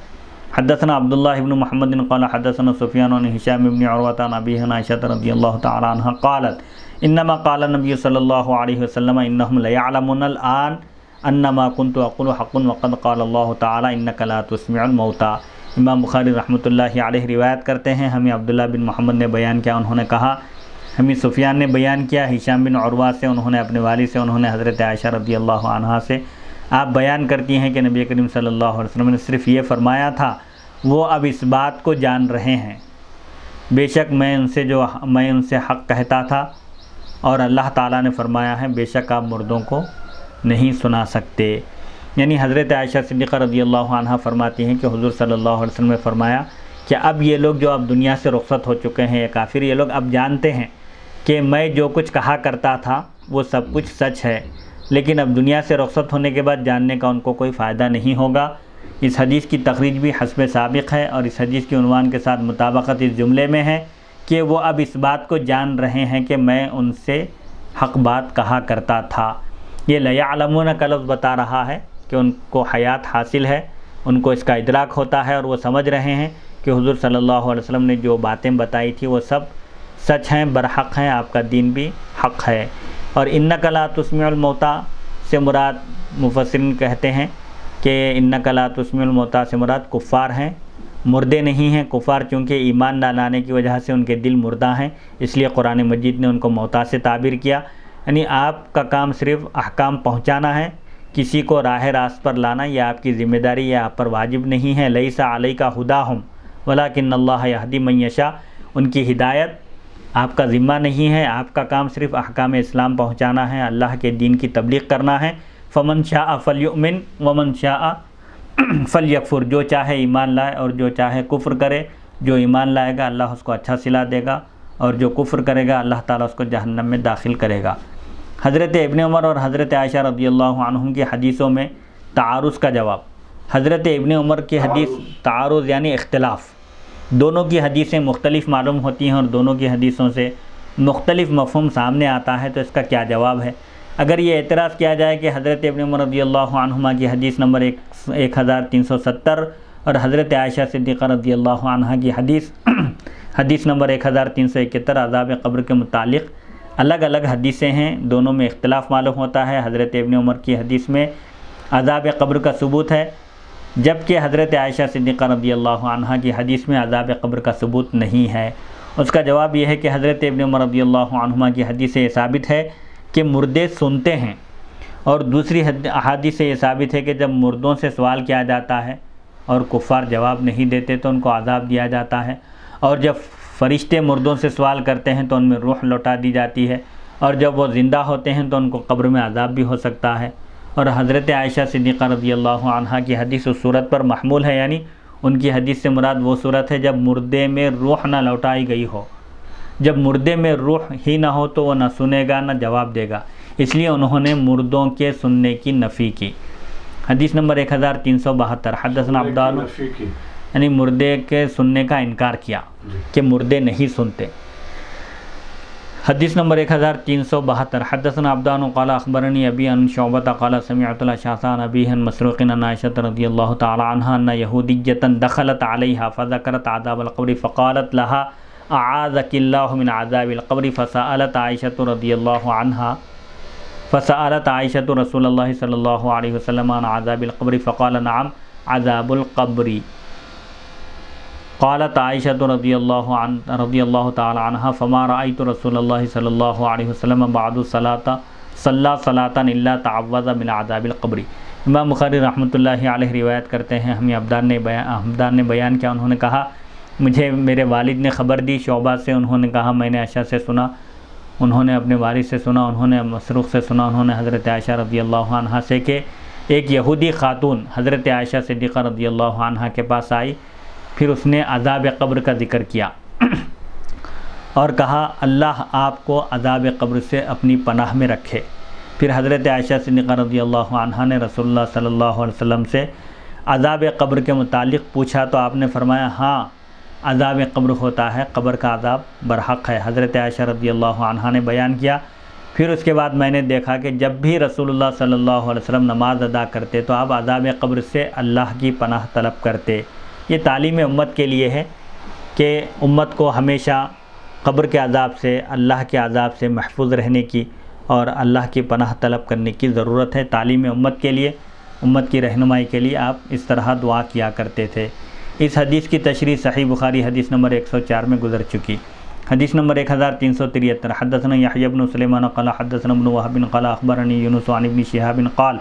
حدثنا عبداللہ بن محمد قال حدثنا سفیان عن ہشام بن عروہ عن ابیہ عن عائشہ رضی اللہ تعالی عنہا قالت انما قال النبی صلی اللہ علیہ وسلم انہم لیعلمون الآن انما کنت اقول حق وقد قال اللہ تعالی انک لا تسمع الموتى۔ امام بخاری رحمۃ اللہ علیہ روایت کرتے ہیں، ہمیں عبداللہ بن محمد نے بیان کیا، انہوں نے کہا ہمیں سفیان نے بیان کیا ہشام بن عروہ سے، انہوں نے اپنے والد سے، انہوں نے حضرت عائشہ رضی اللہ عنہا سے، آپ بیان کرتی ہیں کہ نبی کریم صلی اللہ علیہ وسلم نے صرف یہ فرمایا تھا، وہ اب اس بات کو جان رہے ہیں، بے شک میں ان سے حق کہتا تھا، اور اللہ تعالیٰ نے فرمایا ہے بے شک آپ مردوں کو نہیں سنا سکتے۔ یعنی حضرت عائشہ صدیقہ رضی اللہ عنہا فرماتی ہیں کہ حضور صلی اللہ علیہ وسلم نے فرمایا کہ اب یہ لوگ جو اب دنیا سے رخصت ہو چکے ہیں، یہ کافر، یہ لوگ اب جانتے ہیں کہ میں جو کچھ کہا کرتا تھا وہ سب کچھ سچ ہے، لیکن اب دنیا سے رخصت ہونے کے بعد جاننے کا ان کو کوئی فائدہ نہیں ہوگا۔ اس حدیث کی تخریج بھی حسب سابق ہے، اور اس حدیث کے عنوان کے ساتھ مطابقت اس جملے میں ہے کہ وہ اب اس بات کو جان رہے ہیں کہ میں ان سے حق بات کہا کرتا تھا۔ یہ لیعلمون کا لفظ بتا رہا ہے کہ ان کو حیات حاصل ہے، ان کو اس کا ادراک ہوتا ہے، اور وہ سمجھ رہے ہیں کہ حضور صلی اللہ علیہ وسلم نے جو باتیں بتائی تھی وہ سب سچ ہیں، برحق ہیں، آپ کا دین بھی حق ہے۔ اور انک لا تسمع الموتیٰ سے مراد مفسرین کہتے ہیں کہ انک لا تسمع الموتیٰ سے مراد کفار ہیں، مردے نہیں ہیں۔ کفار چونکہ ایمان نہ لانے کی وجہ سے ان کے دل مردہ ہیں، اس لیے قرآن مجید نے ان کو موتیٰ سے تعبیر کیا۔ یعنی آپ کا کام صرف احکام پہنچانا ہے، کسی کو راہ راست پر لانا یہ آپ کی ذمہ داری، یہ آپ پر واجب نہیں ہے۔ لیس علیک ھداھم ولکن اللہ یہدی من یشاء، ان کی ہدایت آپ کا ذمہ نہیں ہے، آپ کا کام صرف احکام اسلام پہنچانا ہے، اللہ کے دین کی تبلیغ کرنا ہے۔ فمن شاء فلیؤمن ومن شاء فلیکفر، جو چاہے ایمان لائے اور جو چاہے کفر کرے۔ جو ایمان لائے گا اللہ اس کو اچھا صلہ دے گا، اور جو کفر کرے گا اللہ تعالیٰ اس کو جہنم میں داخل کرے گا۔ حضرت ابن عمر اور حضرت عائشہ رضی اللہ عنہم کی حدیثوں میں تعارض کا جواب۔ حضرت ابن عمر کی حدیث تعارض یعنی اختلاف، دونوں کی حدیثیں مختلف معلوم ہوتی ہیں اور دونوں کی حدیثوں سے مختلف مفہوم سامنے آتا ہے، تو اس کا کیا جواب ہے؟ اگر یہ اعتراض کیا جائے کہ حضرت ابن عمر رضی اللہ عنہما کی حدیث نمبر 1370 اور حضرت عائشہ صدیقہ رضی اللہ عنہا کی حدیث نمبر 1371 عذاب قبر کے متعلق الگ الگ حدیثیں ہیں، دونوں میں اختلاف معلوم ہوتا ہے۔ حضرت ابن عمر کی حدیث میں عذاب قبر کا ثبوت ہے، جبکہ حضرت عائشہ صدیقہ رضی اللہ عنہا کی حدیث میں عذاب قبر کا ثبوت نہیں ہے۔ اس کا جواب یہ ہے کہ حضرت ابن عمر رضی اللہ عنہما کی حدیث سے یہ ثابت ہے کہ مردے سنتے ہیں، اور دوسری احادیث سے یہ ثابت ہے کہ جب مردوں سے سوال کیا جاتا ہے اور کفار جواب نہیں دیتے تو ان کو عذاب دیا جاتا ہے، اور جب فرشتے مردوں سے سوال کرتے ہیں تو ان میں روح لوٹا دی جاتی ہے، اور جب وہ زندہ ہوتے ہیں تو ان کو قبر میں عذاب بھی ہو سکتا ہے۔ اور حضرت عائشہ صدیقہ رضی اللہ عنہا کی حدیث اس صورت پر محمول ہے، یعنی ان کی حدیث سے مراد وہ صورت ہے جب مردے میں روح نہ لوٹائی گئی ہو۔ جب مردے میں روح ہی نہ ہو تو وہ نہ سنے گا نہ جواب دے گا، اس لیے انہوں نے مردوں کے سننے کی نفی کی۔ حدیث نمبر 1372 حدثنا عبداللہ، یعنی مردے کے سننے کا انکار کیا کہ مردے نہیں سنتے۔ حدیث نمبر 1372 حدثنا عبدان قال اخبرنی ابی عن شعبۃ قال سمعت الاشعث عن ابی عن مسروق عن عائشہ رضی اللہ تعالی عنہا ان یہودیۃ دخلت علیہا فذکرت عذاب القبر فقالت لها اعاذک اللہ من عذاب القبر فسألت عائشہ رضی اللہ عنہا فسألت عائشہ رسول اللہ صلی اللہ علیہ وسلم عن عذاب القبر فقال نعم عذاب القبر۔ قالت عائشہ رضی اللہ تعالی عنہ فما رأیت رسول اللہ صلی اللہ علیہ وسلم بعد صلی صلاۃ الا تعوذ من عذاب القبر۔ امام بخاری رحمۃ اللہ علیہ روایت کرتے ہیں، ہمیں عبدان نے بیان کیا، انہوں نے کہا مجھے میرے والد نے خبر دی شعبہ سے، انہوں نے کہا میں نے عائشہ سے سنا، انہوں نے اپنے والد سے سنا، انہوں نے مسروق سے سنا، انہوں نے حضرت عائشہ رضی اللہ عنہا سے کہ ایک یہودی خاتون حضرت عائشہ صدیقہ رضی اللہ عنہا کے پاس آئی، پھر اس نے عذاب قبر کا ذکر کیا اور کہا اللہ آپ کو عذاب قبر سے اپنی پناہ میں رکھے۔ پھر حضرت عائشہ صدیقہ رضی اللہ عنہا نے رسول اللہ صلی اللہ علیہ وسلم سے عذاب قبر کے متعلق پوچھا تو آپ نے فرمایا ہاں عذاب قبر ہوتا ہے، قبر کا عذاب برحق ہے۔ حضرت عائشہ رضی اللہ عنہا نے بیان کیا، پھر اس کے بعد میں نے دیکھا کہ جب بھی رسول اللہ صلی اللہ علیہ وسلم نماز ادا کرتے تو آپ عذاب قبر سے اللہ کی پناہ طلب کرتے۔ یہ تعلیم امت کے لیے ہے کہ امت کو ہمیشہ قبر کے عذاب سے، اللہ کے عذاب سے محفوظ رہنے کی اور اللہ کی پناہ طلب کرنے کی ضرورت ہے۔ تعلیم امت کے لیے، امت کی رہنمائی کے لیے آپ اس طرح دعا کیا کرتے تھے۔ اس حدیث کی تشریح صحیح بخاری حدیث نمبر 104 میں گزر چکی۔ حدیث نمبر 1373 حدثنا یحیی بن سلیمان قال حدثنا ابن وهب قال اخبرنی یونس عن ابن شہاب قال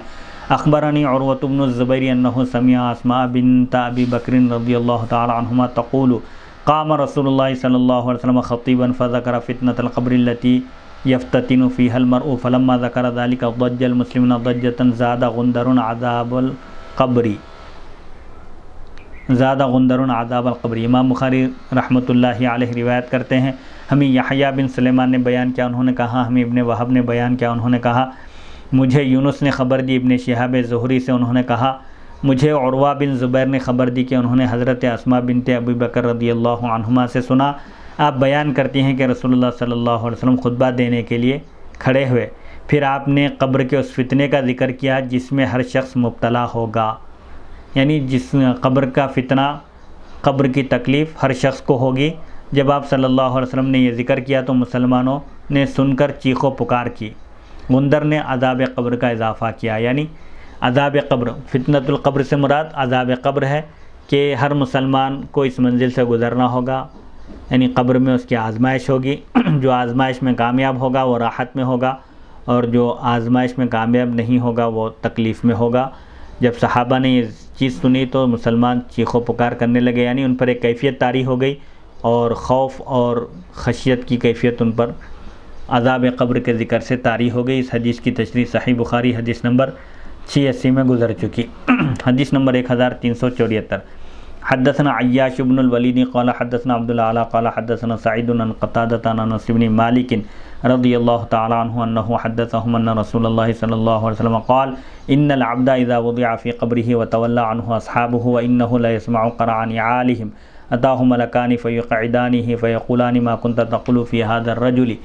اخبرنی عروۃ بن الزبیر انہ سمع اسماء بنت ابی بکر رضی اللہ تعالی عنہما تقول قام رسول اللہ صلی اللہ علیہ وسلم خطیبا فذکر فتنة القبر التي يفتتن فيها المرء فلما ذكر ذلك ضج المسلمون ضجة زاد غندر عذاب القبر۔ زادہ غندر عذاب القبر۔ امام بخاری رحمۃ اللہ علیہ روایت کرتے ہیں، ہمیں یحییٰ بن سلیمان نے بیان کیا، انہوں نے کہا ہمیں ابن وہب نے بیان کیا، انہوں نے کہا مجھے یونس نے خبر دی ابن شہاب زہری سے، انہوں نے کہا مجھے عروہ بن زبیر نے خبر دی کہ انہوں نے حضرت اسماء بنت ابی بکر رضی اللہ عنہما سے سنا، آپ بیان کرتی ہیں کہ رسول اللہ صلی اللہ علیہ وسلم خطبہ دینے کے لیے کھڑے ہوئے، پھر آپ نے قبر کے اس فتنے کا ذکر کیا جس میں ہر شخص مبتلا ہوگا، یعنی جس قبر کا فتنہ، قبر کی تکلیف ہر شخص کو ہوگی۔ جب آپ صلی اللہ علیہ وسلم نے یہ ذکر کیا تو مسلمانوں نے سن کر چیخ و پکار کی۔ غندر نے عذاب قبر کا اضافہ کیا، یعنی عذاب قبر، فتنۃ القبر سے مراد عذاب قبر ہے کہ ہر مسلمان کو اس منزل سے گزرنا ہوگا، یعنی قبر میں اس کی آزمائش ہوگی، جو آزمائش میں کامیاب ہوگا وہ راحت میں ہوگا، اور جو آزمائش میں کامیاب نہیں ہوگا وہ تکلیف میں ہوگا۔ جب صحابہ نے یہ چیز سنی تو مسلمان چیخ و پکار کرنے لگے، یعنی ان پر ایک کیفیت طاری ہو گئی اور خوف اور خشیت کی کیفیت ان پر عذاب قبر کے ذکر سے طاری ہو گئی۔ اس حدیث کی تشریح صحیح بخاری حدیث نمبر 86 میں گزر چکی۔ حدیث نمبر 1374۔ حدثنا عیاش بن الولید قال حدثنا عبد الاعلی قال حدثنا سعید عن قتادة عن انس بن مالک رضی اللہ تعالی عنہ انه حدثهم ان رسول اللہ صلی اللہ علیہ وسلم قال ان العبد اذا وضع في قبره وتولى عنه اصحابه وانه لا يسمع قرع نعالهم اتاه ملكان فيقعدانه فيقولان ما كنت تقول في هذا الرجل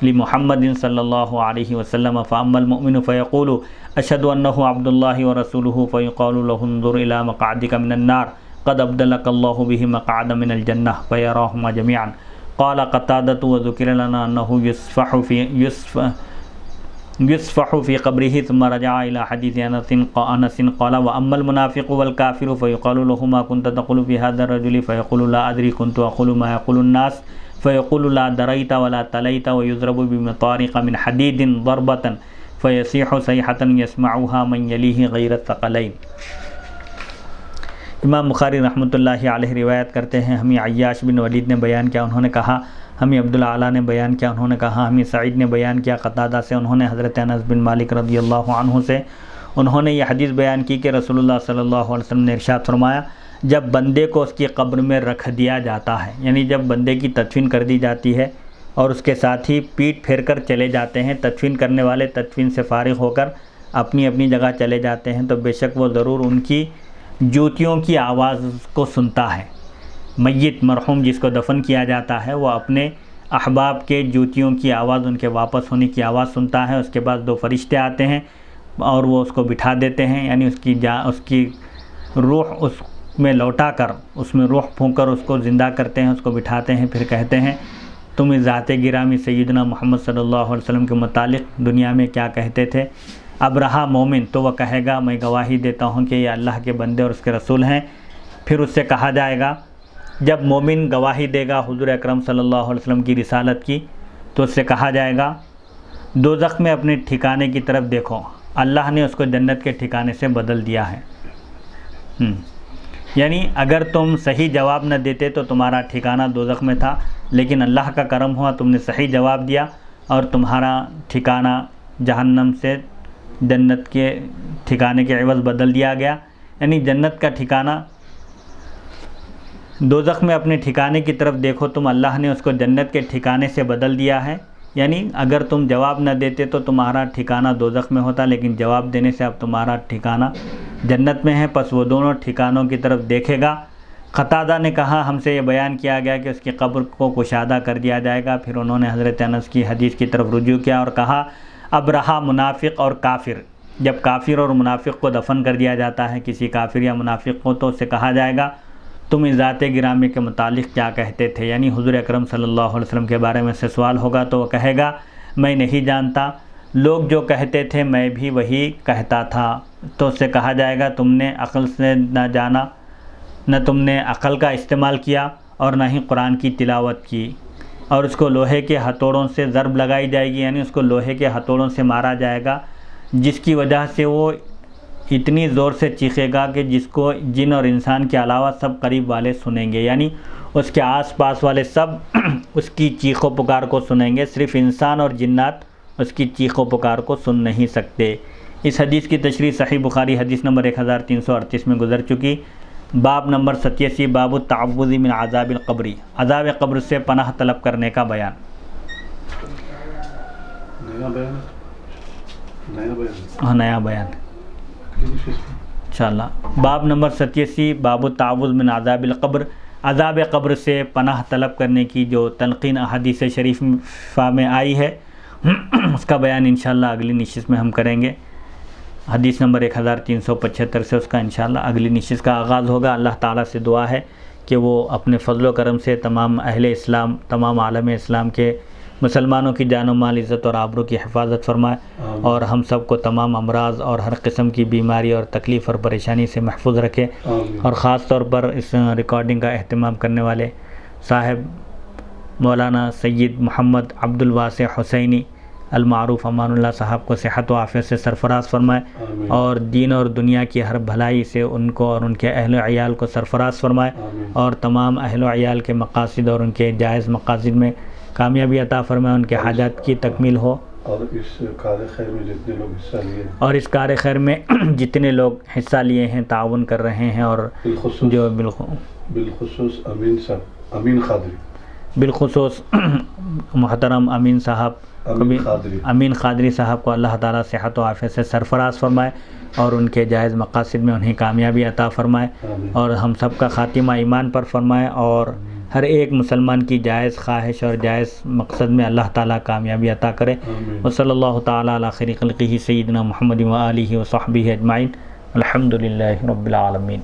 لمحمد صلی اللہ علیہ وسلم فاما المؤمن فيقول اشهد انه عبد الله ورسوله فيقال له انظر الى مقعدك من النار قد ابدلك الله به مقعدا من الجنة فيراهما جميعا قال قتادة وذكر لنا انه يصفح في قبره ثم رجع الى حديث انس قال واما المنافق والكافر فيقال له ما كنت تقول في هذا الرجل فيقول لا ادري كنت اقول ما يقول الناس فيقول لا دريت ولا تليت ويضرب بمطارق من حديد ضربة فيصيح صيحة يسمعها من يليه غير الثقلين۔ امام بخاری رحمۃ اللہ علیہ روایت کرتے ہیں، ہمیں عیاش بن ولید نے بیان کیا، انہوں نے کہا ہمیں عبد الاعلی نے بیان کیا، انہوں نے کہا ہمیں سعید نے بیان کیا قتادہ سے، انہوں نے حضرت انس بن مالک رضی اللہ عنہ سے، انہوں نے یہ حدیث بیان کی کہ رسول اللہ صلی اللہ علیہ وسلم نے ارشاد فرمایا جب بندے کو اس کی قبر میں رکھ دیا جاتا ہے، یعنی جب بندے کی تدفین کر دی جاتی ہے اور اس کے ساتھ ہی پیٹ پھیر کر چلے جاتے ہیں، تدفین کرنے والے تدفین سے فارغ ہو کر اپنی اپنی جگہ چلے جاتے ہیں، تو بے شک وہ ضرور ان کی جوتیوں کی آواز کو سنتا ہے۔ میت مرحوم جس کو دفن کیا جاتا ہے وہ اپنے احباب کے جوتیوں کی آواز، ان کے واپس ہونے کی آواز سنتا ہے۔ اس کے بعد دو فرشتے آتے ہیں اور وہ اس کو بٹھا دیتے ہیں، یعنی اس کی روح اس میں لوٹا کر، اس میں روح پھونک کر اس کو زندہ کرتے ہیں، اس کو بٹھاتے ہیں، پھر کہتے ہیں تم ذات گرامی سیدنا محمد صلی اللہ علیہ وسلم کے متعلق دنیا میں کیا کہتے تھے؟ اب رہا مومن تو وہ کہے گا میں گواہی دیتا ہوں کہ یہ اللہ کے بندے اور اس کے رسول ہیں۔ پھر اس سے کہا جائے گا، جب مومن گواہی دے گا حضور اکرم صلی اللہ علیہ وسلم کی رسالت کی تو اس سے کہا جائے گا دوزخ میں اپنے ٹھکانے کی طرف دیکھو، اللہ نے اس کو جنت کے ٹھکانے سے بدل دیا ہے۔ یعنی اگر تم صحیح جواب نہ دیتے تو تمہارا ٹھکانہ دوزخ میں تھا، لیکن اللہ کا کرم ہوا تم نے صحیح جواب دیا اور تمہارا ٹھکانہ جہنم سے جنت کے ٹھکانے کے عوض بدل دیا گیا، یعنی جنت کا ٹھکانہ دوزخ میں اپنے ٹھکانے کی طرف دیکھو تم، اللہ نے اس کو جنت کے ٹھکانے سے بدل دیا ہے۔ یعنی اگر تم جواب نہ دیتے تو تمہارا ٹھکانہ دوزخ میں ہوتا، لیکن جواب دینے سے اب تمہارا ٹھکانہ جنت میں ہے، پس وہ دونوں ٹھکانوں کی طرف دیکھے گا۔ قتادہ نے کہا ہم سے یہ بیان کیا گیا کہ اس کی قبر کو کشادہ کر دیا جائے گا، پھر انہوں نے حضرت انس کی حدیث کی طرف رجوع کیا اور کہا اب رہا منافق اور کافر۔ جب کافر اور منافق کو دفن کر دیا جاتا ہے، کسی کافر یا منافق کو، تو اس سے کہا جائے گا تم ذات گرامی کے متعلق کیا کہتے تھے، یعنی حضور اکرم صلی اللہ علیہ وسلم کے بارے میں سے سوال ہوگا تو وہ کہے گا میں نہیں جانتا، لوگ جو کہتے تھے میں بھی وہی کہتا تھا۔ تو اس سے کہا جائے گا تم نے عقل سے نہ جانا، نہ تم نے عقل کا استعمال کیا اور نہ ہی قرآن کی تلاوت کی، اور اس کو لوہے کے ہتھوڑوں سے ضرب لگائی جائے گی، یعنی اس کو لوہے کے ہتھوڑوں سے مارا جائے گا، جس کی وجہ سے وہ اتنی زور سے چیخے گا کہ جس کو جن اور انسان کے علاوہ سب قریب والے سنیں گے، یعنی اس کے آس پاس والے سب اس کی چیخ و پکار کو سنیں گے، صرف انسان اور جنات اس کی چیخ و پکار کو سن نہیں سکتے۔ اس حدیث کی تشریح صحیح بخاری حدیث نمبر 1338 میں گزر چکی۔ باب نمبر 87 باب التعوذ من عذاب القبری، عذاب قبر سے پناہ طلب کرنے کا بیان۔ نیا بیان انشاءاللہ۔ باب نمبر 87 باب التعوذ من عذاب القبر، عذاب قبر سے پناہ طلب کرنے کی جو تلقین احادیث شریفہ میں آئی ہے اس کا بیان انشاءاللہ اگلی نشست میں ہم کریں گے۔ حدیث نمبر 1375 سے اس کا انشاءاللہ اگلی نشست کا آغاز ہوگا۔ اللہ تعالیٰ سے دعا ہے کہ وہ اپنے فضل و کرم سے تمام اہل اسلام، تمام عالم اسلام کے مسلمانوں کی جان و مال، عزت اور آبرو کی حفاظت فرمائے اور ہم سب کو تمام امراض اور ہر قسم کی بیماری اور تکلیف اور پریشانی سے محفوظ رکھے۔ اور خاص طور پر اس ریکارڈنگ کا اہتمام کرنے والے صاحب مولانا سید محمد عبد الواسع حسینی المعروف امان اللہ صاحب کو صحت و عافیت سے سرفراز فرمائے اور دین اور دنیا کی ہر بھلائی سے ان کو اور ان کے اہل و عیال کو سرفراز فرمائے اور تمام اہل و عیال کے مقاصد اور ان کے جائز مقاصد میں کامیابی عطا فرمائے، ان کے حاجات کی تکمیل ہو۔ اور اس کار خیر میں جتنے لوگ حصہ لیے اور اس کار خیر میں جتنے لوگ حصہ لیے ہیں، تعاون کر رہے ہیں، اور جو بالخصوص امین قادری، بالخصوص محترم امین صاحب، امین قادری صاحب کو اللہ تعالیٰ صحت و عافیت سے سرفراز فرمائے اور ان کے جائز مقاصد میں انہیں کامیابی عطا فرمائے اور ہم سب کا خاتمہ ایمان پر فرمائے اور ہر ایک مسلمان کی جائز خواہش اور جائز مقصد میں اللہ تعالیٰ کامیابی عطا کرے۔ وصلی اللہ تعالیٰ علی خیر خلقہ سیدنا محمد و آلہ و صحبہ اجمعین، الحمد للہ رب العالمین۔